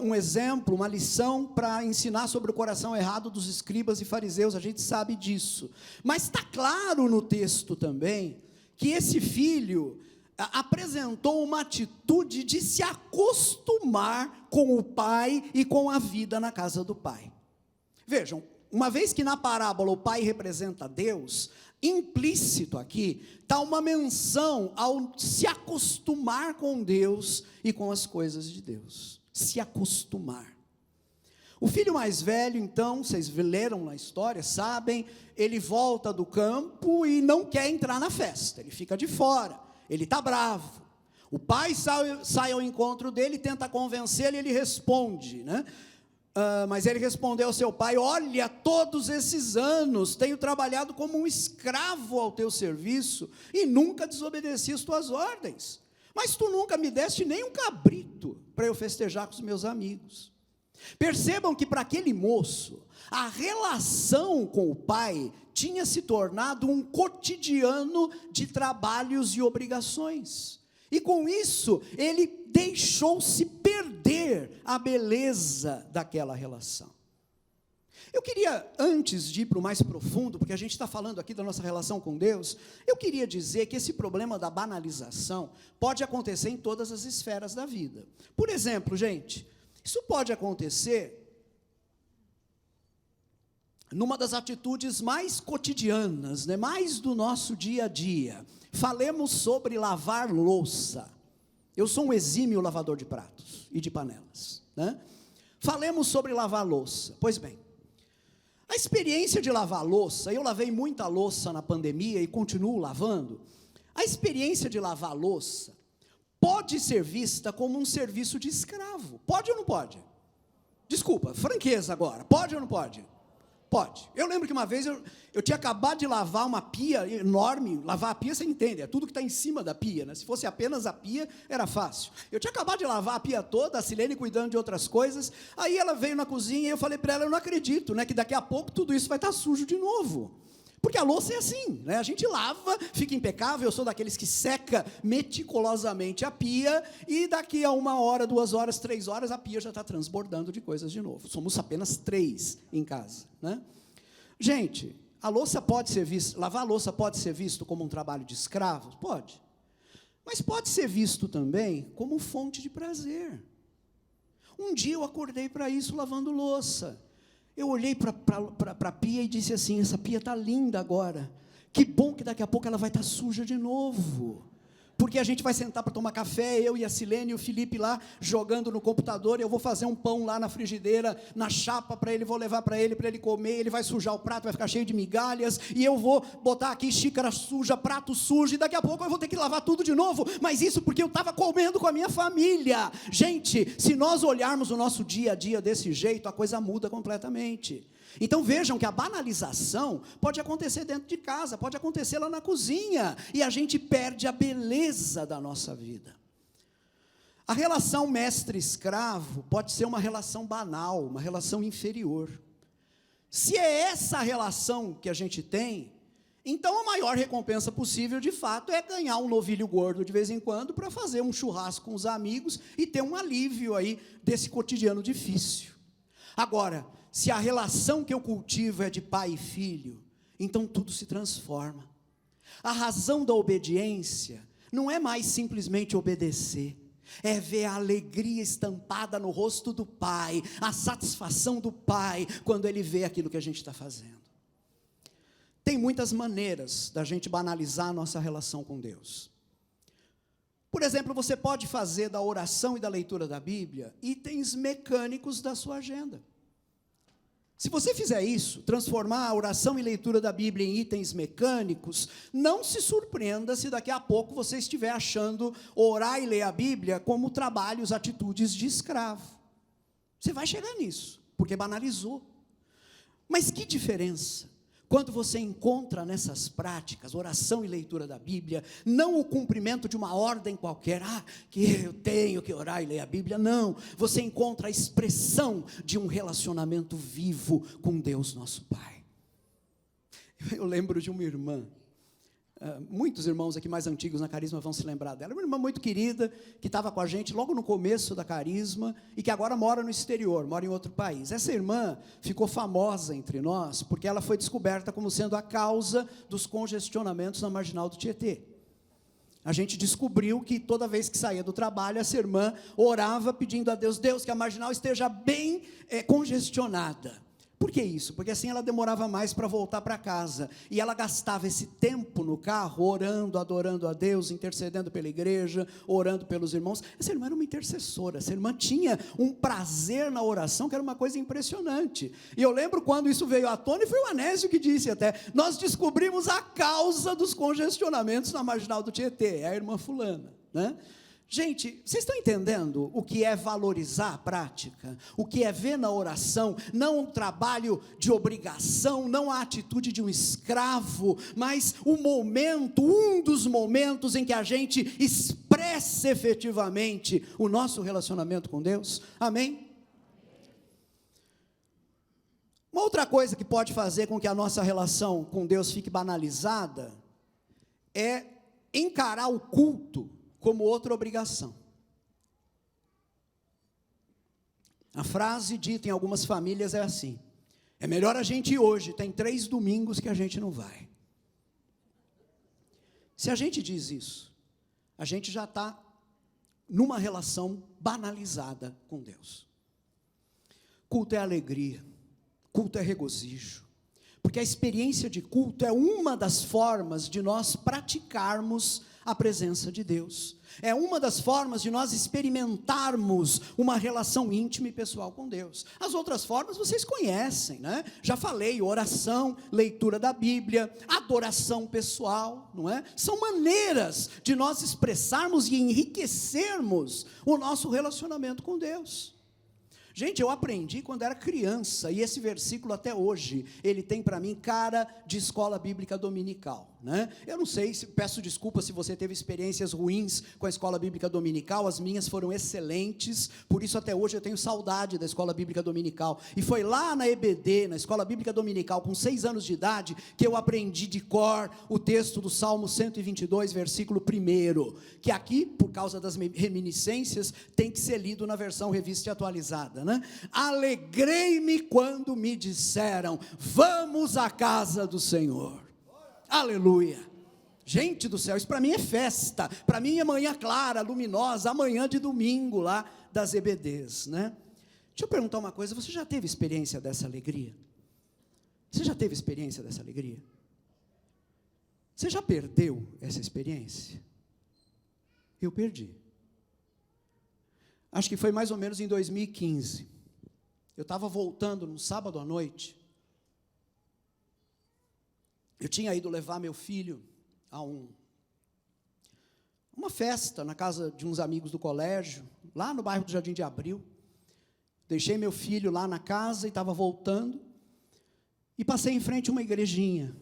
um exemplo, uma lição para ensinar sobre o coração errado dos escribas e fariseus, a gente sabe disso. Mas está claro no texto também, que esse filho apresentou uma atitude de se acostumar com o pai e com a vida na casa do pai. Vejam, uma vez que na parábola o pai representa Deus, implícito aqui está uma menção ao se acostumar com Deus e com as coisas de Deus. Se acostumar. O filho mais velho, então, vocês leram na história, sabem, ele volta do campo e não quer entrar na festa, ele fica de fora, ele está bravo. O pai sai ao encontro dele, tenta convencê-lo e ele responde, né? Mas ele respondeu ao seu pai: olha, todos esses anos tenho trabalhado como um escravo ao teu serviço e nunca desobedeci as tuas ordens, mas tu nunca me deste nem um cabrito para eu festejar com os meus amigos. Percebam que para aquele moço, a relação com o pai tinha se tornado um cotidiano de trabalhos e obrigações. E com isso, ele deixou-se perder a beleza daquela relação. Eu queria, antes de ir para o mais profundo, porque a gente está falando aqui da nossa relação com Deus, eu queria dizer que esse problema da banalização pode acontecer em todas as esferas da vida. Por exemplo, gente, isso pode acontecer numa das atitudes mais cotidianas, né, mais do nosso dia a dia. Falemos sobre lavar louça. Eu sou um exímio lavador de pratos e de panelas, né? Falemos sobre lavar louça. Pois bem, a experiência de lavar louça, eu lavei muita louça na pandemia e continuo lavando. A experiência de lavar louça pode ser vista como um serviço de escravo. Pode ou não pode? Desculpa, franqueza agora. Pode ou não pode? Pode. Eu lembro que uma vez eu tinha acabado de lavar uma pia enorme. Lavar a pia, você entende, é tudo que está em cima da pia, né? Se fosse apenas a pia, era fácil. Eu tinha acabado de lavar a pia toda, a Silene cuidando de outras coisas. Aí ela veio na cozinha e eu falei para ela: eu não acredito, né, que daqui a pouco tudo isso vai estar sujo de novo. Porque a louça é assim, né? A gente lava, fica impecável. Eu sou daqueles que seca meticulosamente a pia, e daqui a 1 hora, 2 horas, 3 horas, a pia já está transbordando de coisas de novo. Somos apenas 3 em casa, né? Gente, a louça pode ser vista, lavar a louça pode ser visto como um trabalho de escravo? Pode. Mas pode ser visto também como fonte de prazer. Um dia eu acordei para isso lavando louça. Eu olhei para a pia e disse assim: essa pia está linda agora, que bom que daqui a pouco ela vai estar suja de novo, porque a gente vai sentar para tomar café, eu e a Silene e o Felipe lá, jogando no computador, e eu vou fazer um pão lá na frigideira, na chapa para ele, vou levar para ele comer, ele vai sujar o prato, vai ficar cheio de migalhas, e eu vou botar aqui xícara suja, prato sujo, e daqui a pouco eu vou ter que lavar tudo de novo, mas isso porque eu estava comendo com a minha família. Gente, se nós olharmos o nosso dia a dia desse jeito, a coisa muda completamente. Então vejam que a banalização pode acontecer dentro de casa, pode acontecer lá na cozinha, e a gente perde a beleza da nossa vida. A relação mestre-escravo pode ser uma relação banal, uma relação inferior. Se é essa a relação que a gente tem, então a maior recompensa possível, de fato, é ganhar um novilho gordo de vez em quando, para fazer um churrasco com os amigos, e ter um alívio aí desse cotidiano difícil. Agora, se a relação que eu cultivo é de pai e filho, então tudo se transforma. A razão da obediência não é mais simplesmente obedecer, é ver a alegria estampada no rosto do pai, a satisfação do pai, quando ele vê aquilo que a gente está fazendo. Tem muitas maneiras da gente banalizar a nossa relação com Deus. Por exemplo, você pode fazer da oração e da leitura da Bíblia itens mecânicos da sua agenda. Se você fizer isso, transformar a oração e leitura da Bíblia em itens mecânicos, não se surpreenda se daqui a pouco você estiver achando orar e ler a Bíblia como trabalhos, atitudes de escravo. Você vai chegar nisso, porque banalizou. Mas que diferença quando você encontra nessas práticas, oração e leitura da Bíblia, não o cumprimento de uma ordem qualquer, que eu tenho que orar e ler a Bíblia, não, você encontra a expressão de um relacionamento vivo com Deus nosso Pai. Eu lembro de uma irmã, muitos irmãos aqui mais antigos na Carisma vão se lembrar dela, uma irmã muito querida, que estava com a gente logo no começo da Carisma, e que agora mora no exterior, mora em outro país. Essa irmã ficou famosa entre nós, porque ela foi descoberta como sendo a causa dos congestionamentos na Marginal do Tietê. A gente descobriu que toda vez que saía do trabalho, essa irmã orava pedindo a Deus, Deus, que a Marginal esteja bem congestionada. Por que isso? Porque assim ela demorava mais para voltar para casa, e ela gastava esse tempo no carro, orando, adorando a Deus, intercedendo pela igreja, orando pelos irmãos. Essa irmã era uma intercessora, essa irmã tinha um prazer na oração, que era uma coisa impressionante, e eu lembro quando isso veio à tona, e foi o Anésio que disse até, nós descobrimos a causa dos congestionamentos na Marginal do Tietê, é a irmã fulana, né? Gente, vocês estão entendendo o que é valorizar a prática? O que é ver na oração, não um trabalho de obrigação, não a atitude de um escravo, mas o momento, um dos momentos em que a gente expressa efetivamente o nosso relacionamento com Deus? Amém? Uma outra coisa que pode fazer com que a nossa relação com Deus fique banalizada é encarar o culto como outra obrigação. A frase dita em algumas famílias é assim: é melhor a gente ir hoje, tem 3 domingos que a gente não vai. Se a gente diz isso, a gente já está numa relação banalizada com Deus. Culto é alegria, culto é regozijo, porque a experiência de culto é uma das formas de nós praticarmos a presença de Deus, é uma das formas de nós experimentarmos uma relação íntima e pessoal com Deus. As outras formas vocês conhecem, né? Já falei, oração, leitura da Bíblia, adoração pessoal, não é? São maneiras de nós expressarmos e enriquecermos o nosso relacionamento com Deus. Gente, eu aprendi quando era criança, e esse versículo até hoje, ele tem para mim cara de escola bíblica dominical, né? Eu não sei, peço desculpa se você teve experiências ruins com a escola bíblica dominical, as minhas foram excelentes, por isso até hoje eu tenho saudade da escola bíblica dominical, e foi lá na EBD, na escola bíblica dominical, com 6 anos de idade, que eu aprendi de cor o texto do Salmo 122, versículo 1, que aqui, por causa das reminiscências, tem que ser lido na versão revista e atualizada, né? Alegrei-me quando me disseram, vamos à casa do Senhor. Aleluia. Gente do céu, isso para mim é festa, para mim é manhã clara, luminosa, amanhã de domingo lá das EBDs, né? Deixa eu perguntar uma coisa, você já teve experiência dessa alegria? Você já teve experiência dessa alegria? Você já perdeu essa experiência? Eu perdi. Acho que foi mais ou menos em 2015, eu estava voltando num sábado à noite, eu tinha ido levar meu filho a uma festa na casa de uns amigos do colégio, lá no bairro do Jardim de Abril, deixei meu filho lá na casa e estava voltando, e passei em frente a uma igrejinha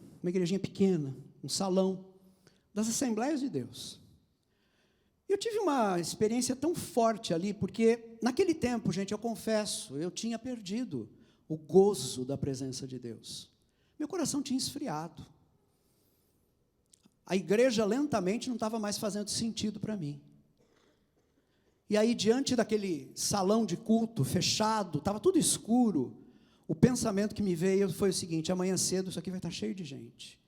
pequena, um salão das Assembleias de Deus. Eu tive uma experiência tão forte ali, porque naquele tempo, gente, eu confesso, eu tinha perdido o gozo da presença de Deus. Meu coração tinha esfriado. A igreja lentamente não estava mais fazendo sentido para mim. E aí, diante daquele salão de culto fechado, estava tudo escuro, o pensamento que me veio foi o seguinte: amanhã cedo isso aqui vai estar cheio de gente.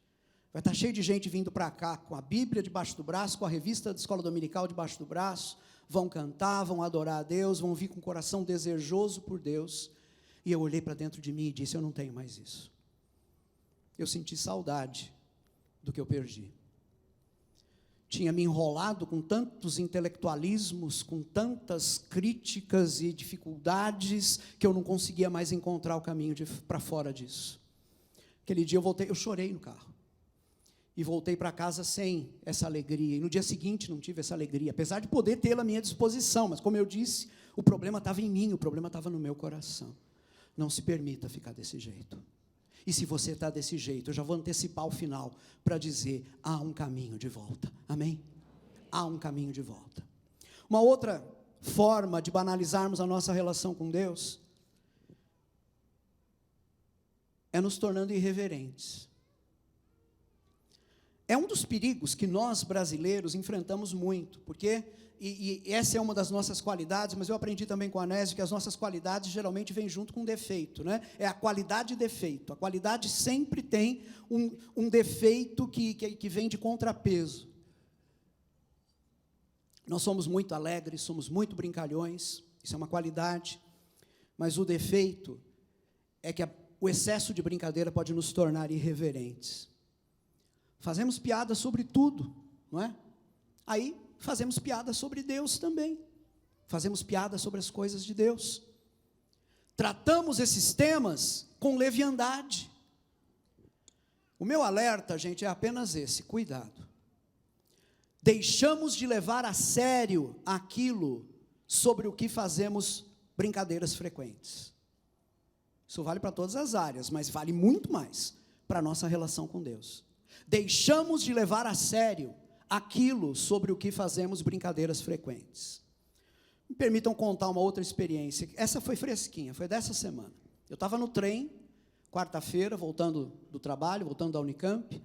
Vai estar cheio de gente vindo para cá, com a Bíblia debaixo do braço, com a revista da escola dominical debaixo do braço, vão cantar, vão adorar a Deus, vão vir com o coração desejoso por Deus. E eu olhei para dentro de mim e disse, eu não tenho mais isso. Eu senti saudade do que eu perdi. Tinha me enrolado com tantos intelectualismos, com tantas críticas e dificuldades, que eu não conseguia mais encontrar o caminho para fora disso. Aquele dia eu chorei no carro. E voltei para casa sem essa alegria, e no dia seguinte não tive essa alegria, apesar de poder tê-la à minha disposição, mas como eu disse, o problema estava em mim, o problema estava no meu coração. Não se permita ficar desse jeito. E se você está desse jeito, eu já vou antecipar o final para dizer, há um caminho de volta, amém? Há um caminho de volta. Uma outra forma de banalizarmos a nossa relação com Deus é nos tornando irreverentes. É um dos perigos que nós brasileiros enfrentamos muito, porque, e essa é uma das nossas qualidades, mas eu aprendi também com a Anésio que as nossas qualidades geralmente vêm junto com defeito, né? É a qualidade e defeito. A qualidade sempre tem um defeito que vem de contrapeso. Nós somos muito alegres, somos muito brincalhões, isso é uma qualidade, mas o defeito é que o excesso de brincadeira pode nos tornar irreverentes. Fazemos piada sobre tudo, não é? Aí fazemos piada sobre Deus também. Fazemos piada sobre as coisas de Deus. Tratamos esses temas com leviandade. O meu alerta, gente, é apenas esse: cuidado. Deixamos de levar a sério aquilo sobre o que fazemos brincadeiras frequentes. Isso vale para todas as áreas, mas vale muito mais para a nossa relação com Deus. Deixamos de levar a sério aquilo sobre o que fazemos brincadeiras frequentes. Me permitam contar uma outra experiência. Essa foi fresquinha, foi dessa semana. Eu estava no trem, quarta-feira, voltando do trabalho, voltando da Unicamp,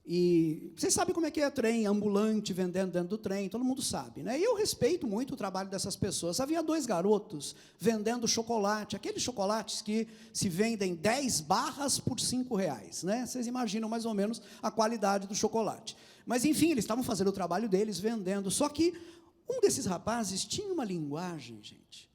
e vocês sabem como é que é trem, ambulante, vendendo dentro do trem, todo mundo sabe, né? E eu respeito muito o trabalho dessas pessoas. Havia 2 garotos vendendo chocolate, aqueles chocolates que se vendem 10 barras por R$5, né? Vocês imaginam mais ou menos a qualidade do chocolate. Mas, enfim, eles estavam fazendo o trabalho deles, vendendo, só que um desses rapazes tinha uma linguagem, gente.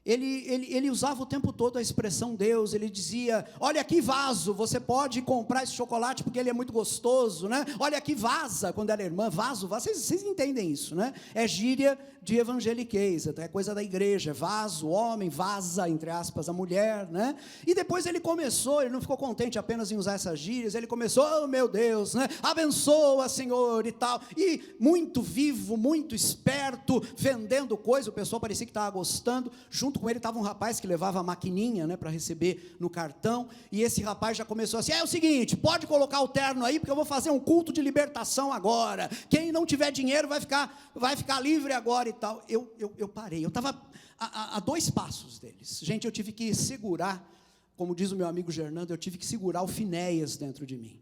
Ele usava o tempo todo a expressão Deus. Ele dizia, olha aqui vaso, você pode comprar esse chocolate porque ele é muito gostoso, né? Olha aqui vaza, quando era irmã, vaso, vocês entendem isso, né? É gíria de evangeliquez, é coisa da igreja, vaso, homem, vaza, entre aspas, a mulher, né? E depois ele começou, ele não ficou contente apenas em usar essas gírias, ele começou, oh meu Deus, né? Abençoa, Senhor, e tal, e muito vivo, muito esperto, vendendo coisa, o pessoal parecia que estava gostando. Junto com ele estava um rapaz que levava a maquininha, né, para receber no cartão, e esse rapaz já começou assim, é o seguinte, pode colocar o terno aí, porque eu vou fazer um culto de libertação agora, quem não tiver dinheiro vai ficar livre agora, e tal. Eu parei, eu estava a 2 passos deles, gente, eu tive que segurar, como diz o meu amigo Gernando, eu tive que segurar o Finéias dentro de mim,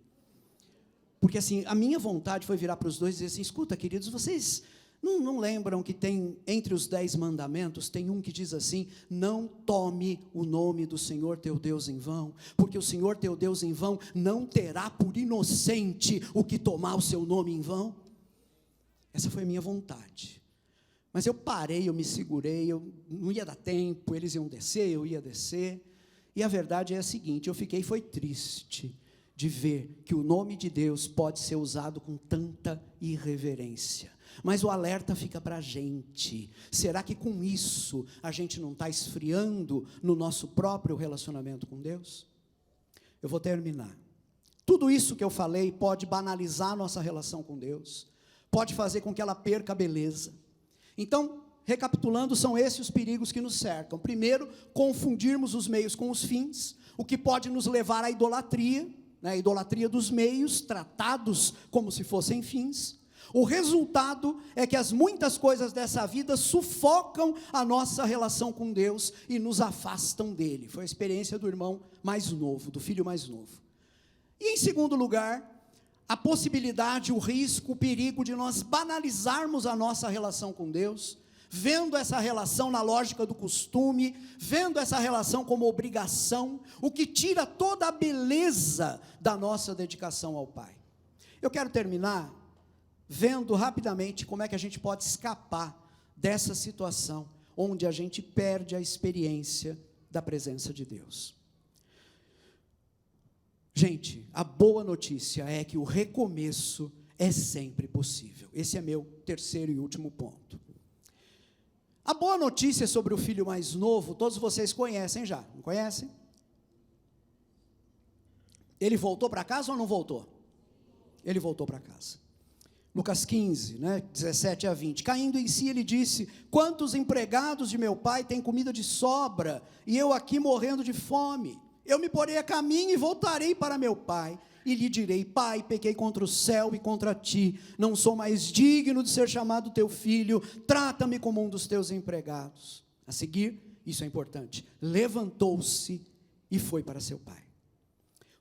porque assim, a minha vontade foi virar para os dois e dizer assim, escuta queridos, vocês não lembram que tem, entre os 10 mandamentos, tem um que diz assim, não tome o nome do Senhor teu Deus em vão, porque o Senhor teu Deus em vão não terá por inocente o que tomar o seu nome em vão? Essa foi a minha vontade, mas eu parei, eu me segurei, eu não ia dar tempo, eles iam descer, eu ia descer, e a verdade é a seguinte, eu fiquei, foi triste, de ver que o nome de Deus pode ser usado com tanta irreverência. Mas o alerta fica para a gente, será que com isso a gente não está esfriando no nosso próprio relacionamento com Deus? Eu vou terminar. Tudo isso que eu falei pode banalizar a nossa relação com Deus, pode fazer com que ela perca a beleza. Então, recapitulando, são esses os perigos que nos cercam. Primeiro, confundirmos os meios com os fins, o que pode nos levar à idolatria, né, a idolatria dos meios, tratados como se fossem fins. O resultado é que as muitas coisas dessa vida sufocam a nossa relação com Deus e nos afastam dele. Foi a experiência do irmão mais novo, do filho mais novo. E em segundo lugar, a possibilidade, o risco, o perigo de nós banalizarmos a nossa relação com Deus, vendo essa relação na lógica do costume, vendo essa relação como obrigação, o que tira toda a beleza da nossa dedicação ao Pai. Eu quero terminar vendo rapidamente como é que a gente pode escapar dessa situação, onde a gente perde a experiência da presença de Deus. Gente, a boa notícia é que o recomeço é sempre possível. Esse é meu terceiro e último ponto. A boa notícia sobre o filho mais novo, todos vocês conhecem já, não conhecem? Ele voltou para casa ou não voltou? Ele voltou para casa. Lucas 15, 17 a 20, caindo em si ele disse, quantos empregados de meu pai têm comida de sobra, e eu aqui morrendo de fome? eu me porei a caminho e voltarei para meu pai, e lhe direi: Pai, pequei contra o céu e contra ti, não sou mais digno de ser chamado teu filho, trata-me como um dos teus empregados. A seguir, isso é importante, levantou-se e foi para seu pai.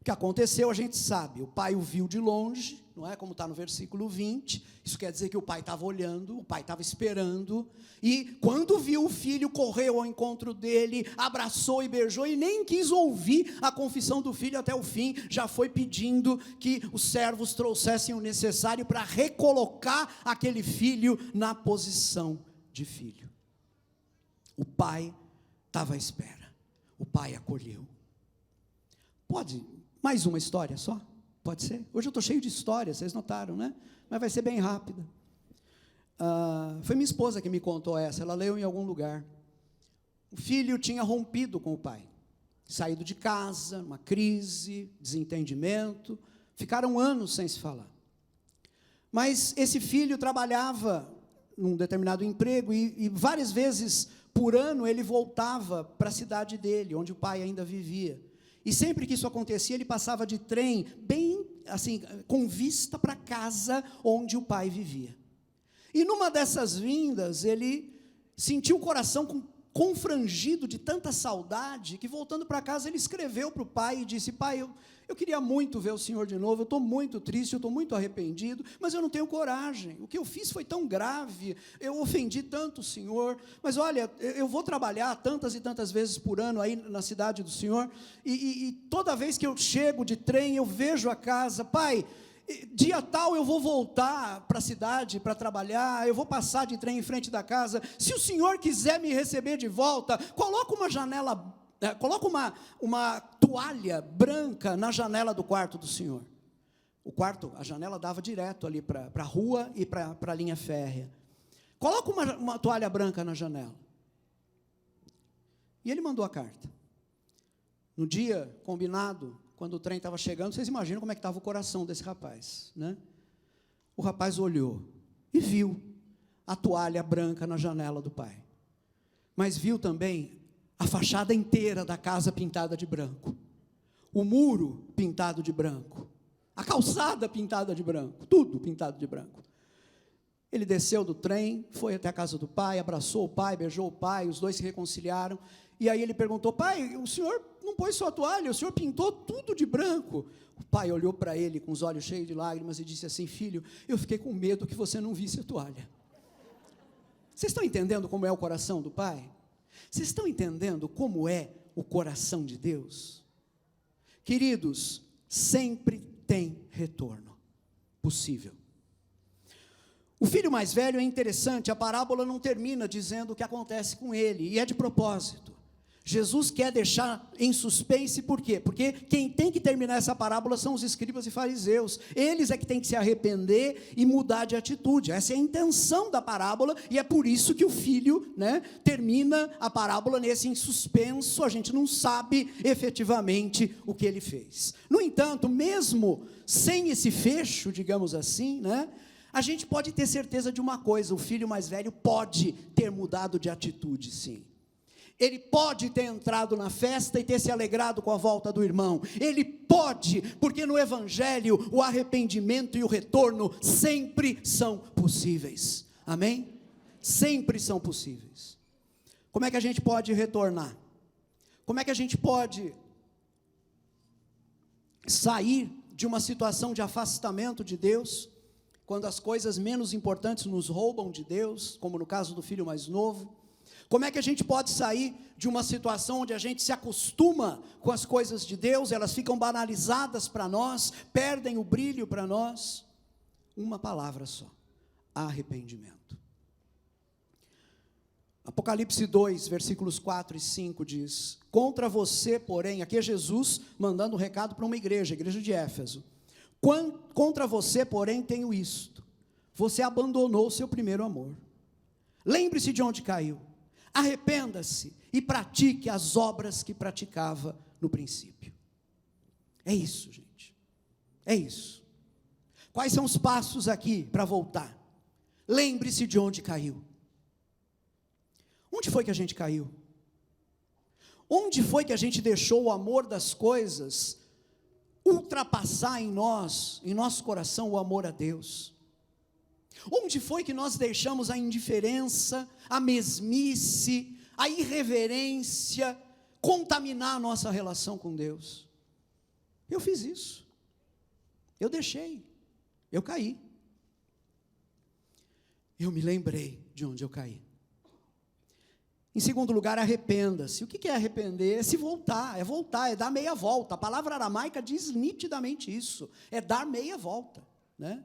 O que aconteceu a gente sabe, o pai o viu de longe, não é, como está no versículo 20, isso quer dizer que o pai estava olhando, o pai estava esperando, e quando viu o filho, correu ao encontro dele, abraçou e beijou, e nem quis ouvir a confissão do filho até o fim, já foi pedindo que os servos trouxessem o necessário para recolocar aquele filho na posição de filho. O pai estava à espera, o pai acolheu. Pode, mais uma história só? Pode ser? Hoje eu estou cheio de histórias, vocês notaram, né? Mas vai ser bem rápida. Foi minha esposa que me contou essa, ela leu em algum lugar. O filho tinha rompido com o pai, saído de casa, uma crise, desentendimento, ficaram anos sem se falar. Mas esse filho trabalhava num determinado emprego e várias vezes por ano ele voltava para a cidade dele, onde o pai ainda vivia. E sempre que isso acontecia, ele passava de trem, bem assim, com vista para a casa onde o pai vivia. E numa dessas vindas, ele sentiu o coração confrangido de tanta saudade, que voltando para casa, ele escreveu para o pai e disse: Pai, eu queria muito ver o senhor de novo, eu estou muito triste, eu estou muito arrependido, mas eu não tenho coragem, o que eu fiz foi tão grave, eu ofendi tanto o senhor, mas olha, eu vou trabalhar tantas e tantas vezes por ano aí na cidade do senhor, e toda vez que eu chego de trem, eu vejo a casa, pai, dia tal eu vou voltar para a cidade para trabalhar, eu vou passar de trem em frente da casa, se o senhor quiser me receber de volta, coloca uma janela, coloca uma toalha branca na janela do quarto do senhor. O quarto, a janela dava direto ali para a rua e para a linha férrea. Coloca uma toalha branca na janela. E ele mandou a carta. No dia combinado, quando o trem estava chegando, vocês imaginam como é que estava o coração desse rapaz, né? O rapaz olhou e viu a toalha branca na janela do pai. Mas viu também a fachada inteira da casa pintada de branco, o muro pintado de branco, a calçada pintada de branco, tudo pintado de branco. Ele desceu do trem, foi até a casa do pai, abraçou o pai, beijou o pai, os dois se reconciliaram, e aí ele perguntou: Pai, o senhor não pôs sua toalha, o senhor pintou tudo de branco. O pai olhou para ele com os olhos cheios de lágrimas e disse assim: Filho, eu fiquei com medo que você não visse a toalha. Vocês estão entendendo como é o coração do pai? Vocês estão entendendo como é o coração de Deus? Queridos, sempre tem retorno possível. O filho mais velho é interessante, a parábola não termina dizendo o que acontece com ele, e é de propósito. Jesus quer deixar em suspense, por quê? Porque quem tem que terminar essa parábola são os escribas e fariseus, eles é que têm que se arrepender e mudar de atitude, essa é a intenção da parábola, e é por isso que o filho, termina a parábola nesse em suspenso, a gente não sabe efetivamente o que ele fez. No entanto, mesmo sem esse fecho, digamos assim, a gente pode ter certeza de uma coisa: o filho mais velho pode ter mudado de atitude, sim. Ele pode ter entrado na festa e ter se alegrado com a volta do irmão. Ele pode, porque no Evangelho o arrependimento e o retorno sempre são possíveis. Amém? Sempre são possíveis. Como é que a gente pode retornar? Como é que a gente pode sair de uma situação de afastamento de Deus, quando as coisas menos importantes nos roubam de Deus, como no caso do filho mais novo? Como é que a gente pode sair de uma situação onde a gente se acostuma com as coisas de Deus, elas ficam banalizadas para nós, perdem o brilho para nós? Uma palavra só: arrependimento. Apocalipse 2, versículos 4 e 5 diz: Contra você, porém, aqui é Jesus mandando um recado para uma igreja, a igreja de Éfeso. Contra você, porém, tenho isto: você abandonou o seu primeiro amor. Lembre-se de onde caiu, arrependa-se e pratique as obras que praticava no princípio. É isso, gente, é isso. Quais são os passos aqui para voltar? Lembre-se de onde caiu. Onde foi que a gente caiu? Onde foi que a gente deixou o amor das coisas ultrapassar em nós, em nosso coração, o amor a Deus? Onde foi que nós deixamos a indiferença, a mesmice, a irreverência contaminar a nossa relação com Deus? Eu fiz isso. Eu deixei. Eu caí. Eu me lembrei de onde eu caí. Em segundo lugar, arrependa-se. O que é arrepender? É se voltar, é dar meia volta. A palavra aramaica diz nitidamente isso, é dar meia volta, né?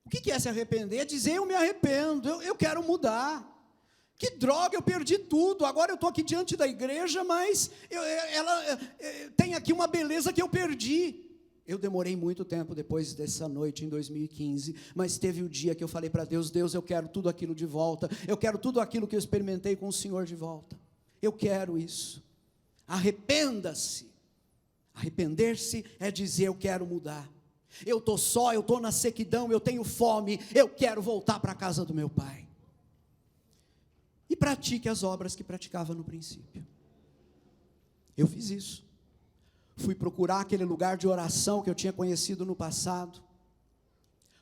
O que é se arrepender? É dizer, eu me arrependo, eu quero mudar. Que droga, eu perdi tudo, agora eu estou aqui diante da igreja, mas ela tem aqui uma beleza que eu perdi. Eu demorei muito tempo depois dessa noite, em 2015, mas teve o dia que eu falei para Deus, Deus, eu quero tudo aquilo de volta, eu quero tudo aquilo que eu experimentei com o Senhor de volta, eu quero isso. Arrependa-se. Arrepender-se é dizer, eu quero mudar, eu estou só, eu estou na sequidão, eu tenho fome, eu quero voltar para a casa do meu pai. E pratique as obras que praticava no princípio. Eu fiz isso. Fui procurar aquele lugar de oração que eu tinha conhecido no passado.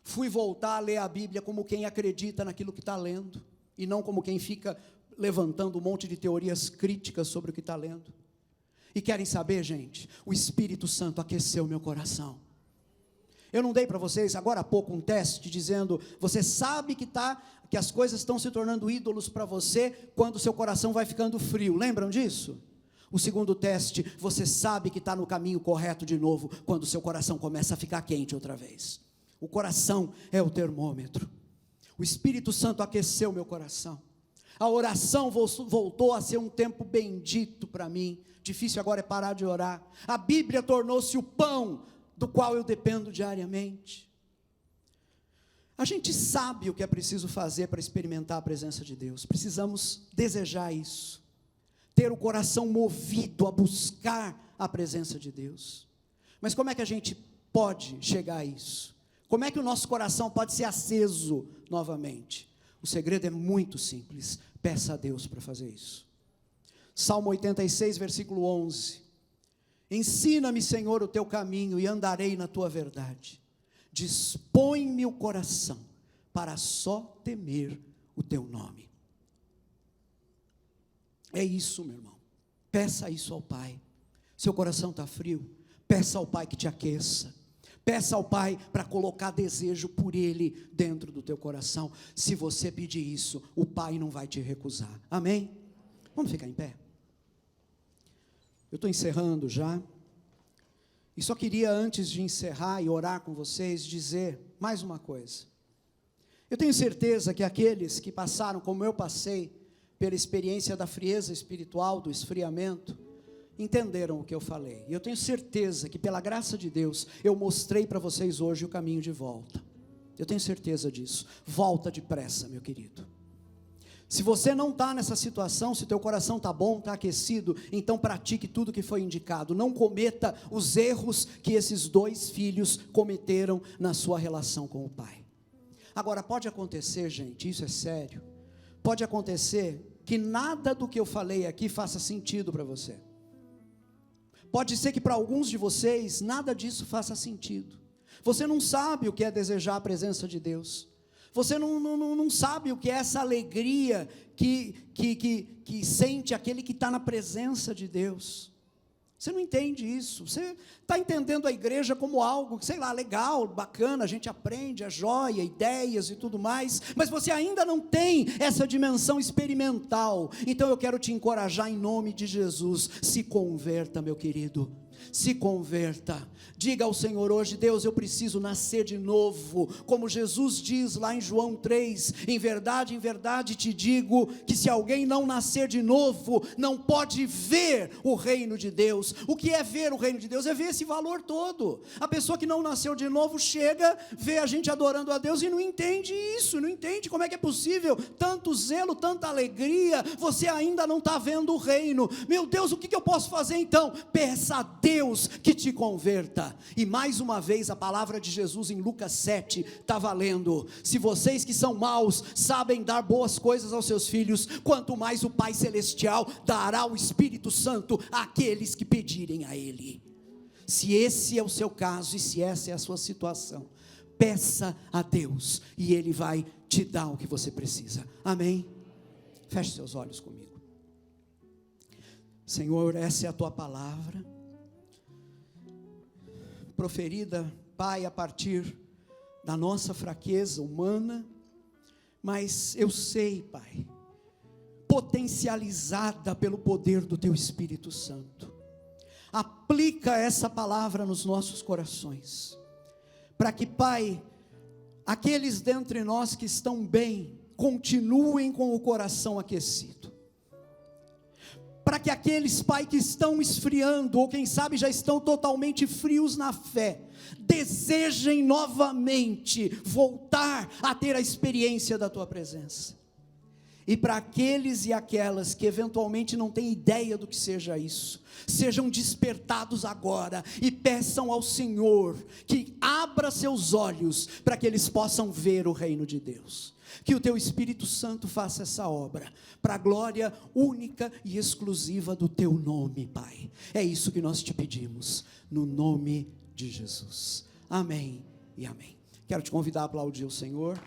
Fui voltar a ler a Bíblia como quem acredita naquilo que está lendo, e não como quem fica levantando um monte de teorias críticas sobre o que está lendo. E querem saber, gente? O Espírito Santo aqueceu meu coração. Eu não dei para vocês agora há pouco um teste dizendo, você sabe que as coisas estão se tornando ídolos para você quando o seu coração vai ficando frio, lembram disso? O segundo teste, você sabe que está no caminho correto de novo, quando o seu coração começa a ficar quente outra vez. O coração é o termômetro. O Espírito Santo aqueceu meu coração. A oração voltou a ser um tempo bendito para mim. Difícil agora é parar de orar. A Bíblia tornou-se o pão do qual eu dependo diariamente. A gente sabe o que é preciso fazer para experimentar a presença de Deus. Precisamos desejar isso. Ter o coração movido a buscar a presença de Deus. Mas como é que a gente pode chegar a isso? Como é que o nosso coração pode ser aceso novamente? O segredo é muito simples, peça a Deus para fazer isso. Salmo 86, versículo 11. Ensina-me, Senhor, o teu caminho e andarei na tua verdade. Dispõe-me o coração para só temer o teu nome. É isso, meu irmão, peça isso ao Pai. Seu coração está frio, peça ao Pai que te aqueça, peça ao Pai para colocar desejo por Ele dentro do teu coração. Se você pedir isso, o Pai não vai te recusar, amém? Vamos ficar em pé? Eu estou encerrando já, e só queria antes de encerrar e orar com vocês, dizer mais uma coisa. Eu tenho certeza que aqueles que passaram como eu passei, pela experiência da frieza espiritual, do esfriamento, entenderam o que eu falei. E eu tenho certeza que pela graça de Deus, eu mostrei para vocês hoje o caminho de volta. Eu tenho certeza disso. Volta depressa, meu querido. Se você não está nessa situação, se teu coração está bom, está aquecido, então pratique tudo que foi indicado. Não cometa os erros que esses dois filhos cometeram na sua relação com o pai. Agora, pode acontecer, gente, isso é sério. Pode acontecer que nada do que eu falei aqui faça sentido para você. Pode ser que para alguns de vocês, nada disso faça sentido. Você não sabe o que é desejar a presença de Deus. Você não sabe o que é essa alegria que sente aquele que está na presença de Deus. Você não entende isso. Você está entendendo a igreja como algo, sei lá, legal, bacana, a gente aprende, é joia, ideias e tudo mais, mas você ainda não tem essa dimensão experimental. Então eu quero te encorajar em nome de Jesus, se converta, meu querido. Se converta, diga ao Senhor hoje, Deus, eu preciso nascer de novo, como Jesus diz lá em João 3, em verdade te digo, que se alguém não nascer de novo, não pode ver o reino de Deus. O que é ver o reino de Deus? É ver esse valor todo. A pessoa que não nasceu de novo chega, vê a gente adorando a Deus e não entende isso, não entende como é que é possível, tanto zelo, tanta alegria, você ainda não está vendo o reino. Meu Deus, o que eu posso fazer então? Peça a Deus Deus que te converta. E mais uma vez a palavra de Jesus em Lucas 7 está valendo. Se vocês que são maus sabem dar boas coisas aos seus filhos, quanto mais o Pai Celestial dará o Espírito Santo àqueles que pedirem a Ele. Se esse é o seu caso e se essa é a sua situação, peça a Deus e Ele vai te dar o que você precisa. Amém? Feche seus olhos comigo. Senhor, essa é a tua palavra, proferida, Pai, a partir da nossa fraqueza humana, mas eu sei, Pai, potencializada pelo poder do teu Espírito Santo. Aplica essa palavra nos nossos corações, para que, Pai, aqueles dentre nós que estão bem, continuem com o coração aquecido, para que aqueles, Pai, que estão esfriando, ou quem sabe já estão totalmente frios na fé, desejem novamente voltar a ter a experiência da tua presença. E para aqueles e aquelas que eventualmente não têm ideia do que seja isso, sejam despertados agora e peçam ao Senhor que abra seus olhos para que eles possam ver o reino de Deus. Que o teu Espírito Santo faça essa obra, para a glória única e exclusiva do teu nome, Pai. É isso que nós te pedimos, no nome de Jesus. Amém e amém. Quero te convidar a aplaudir o Senhor.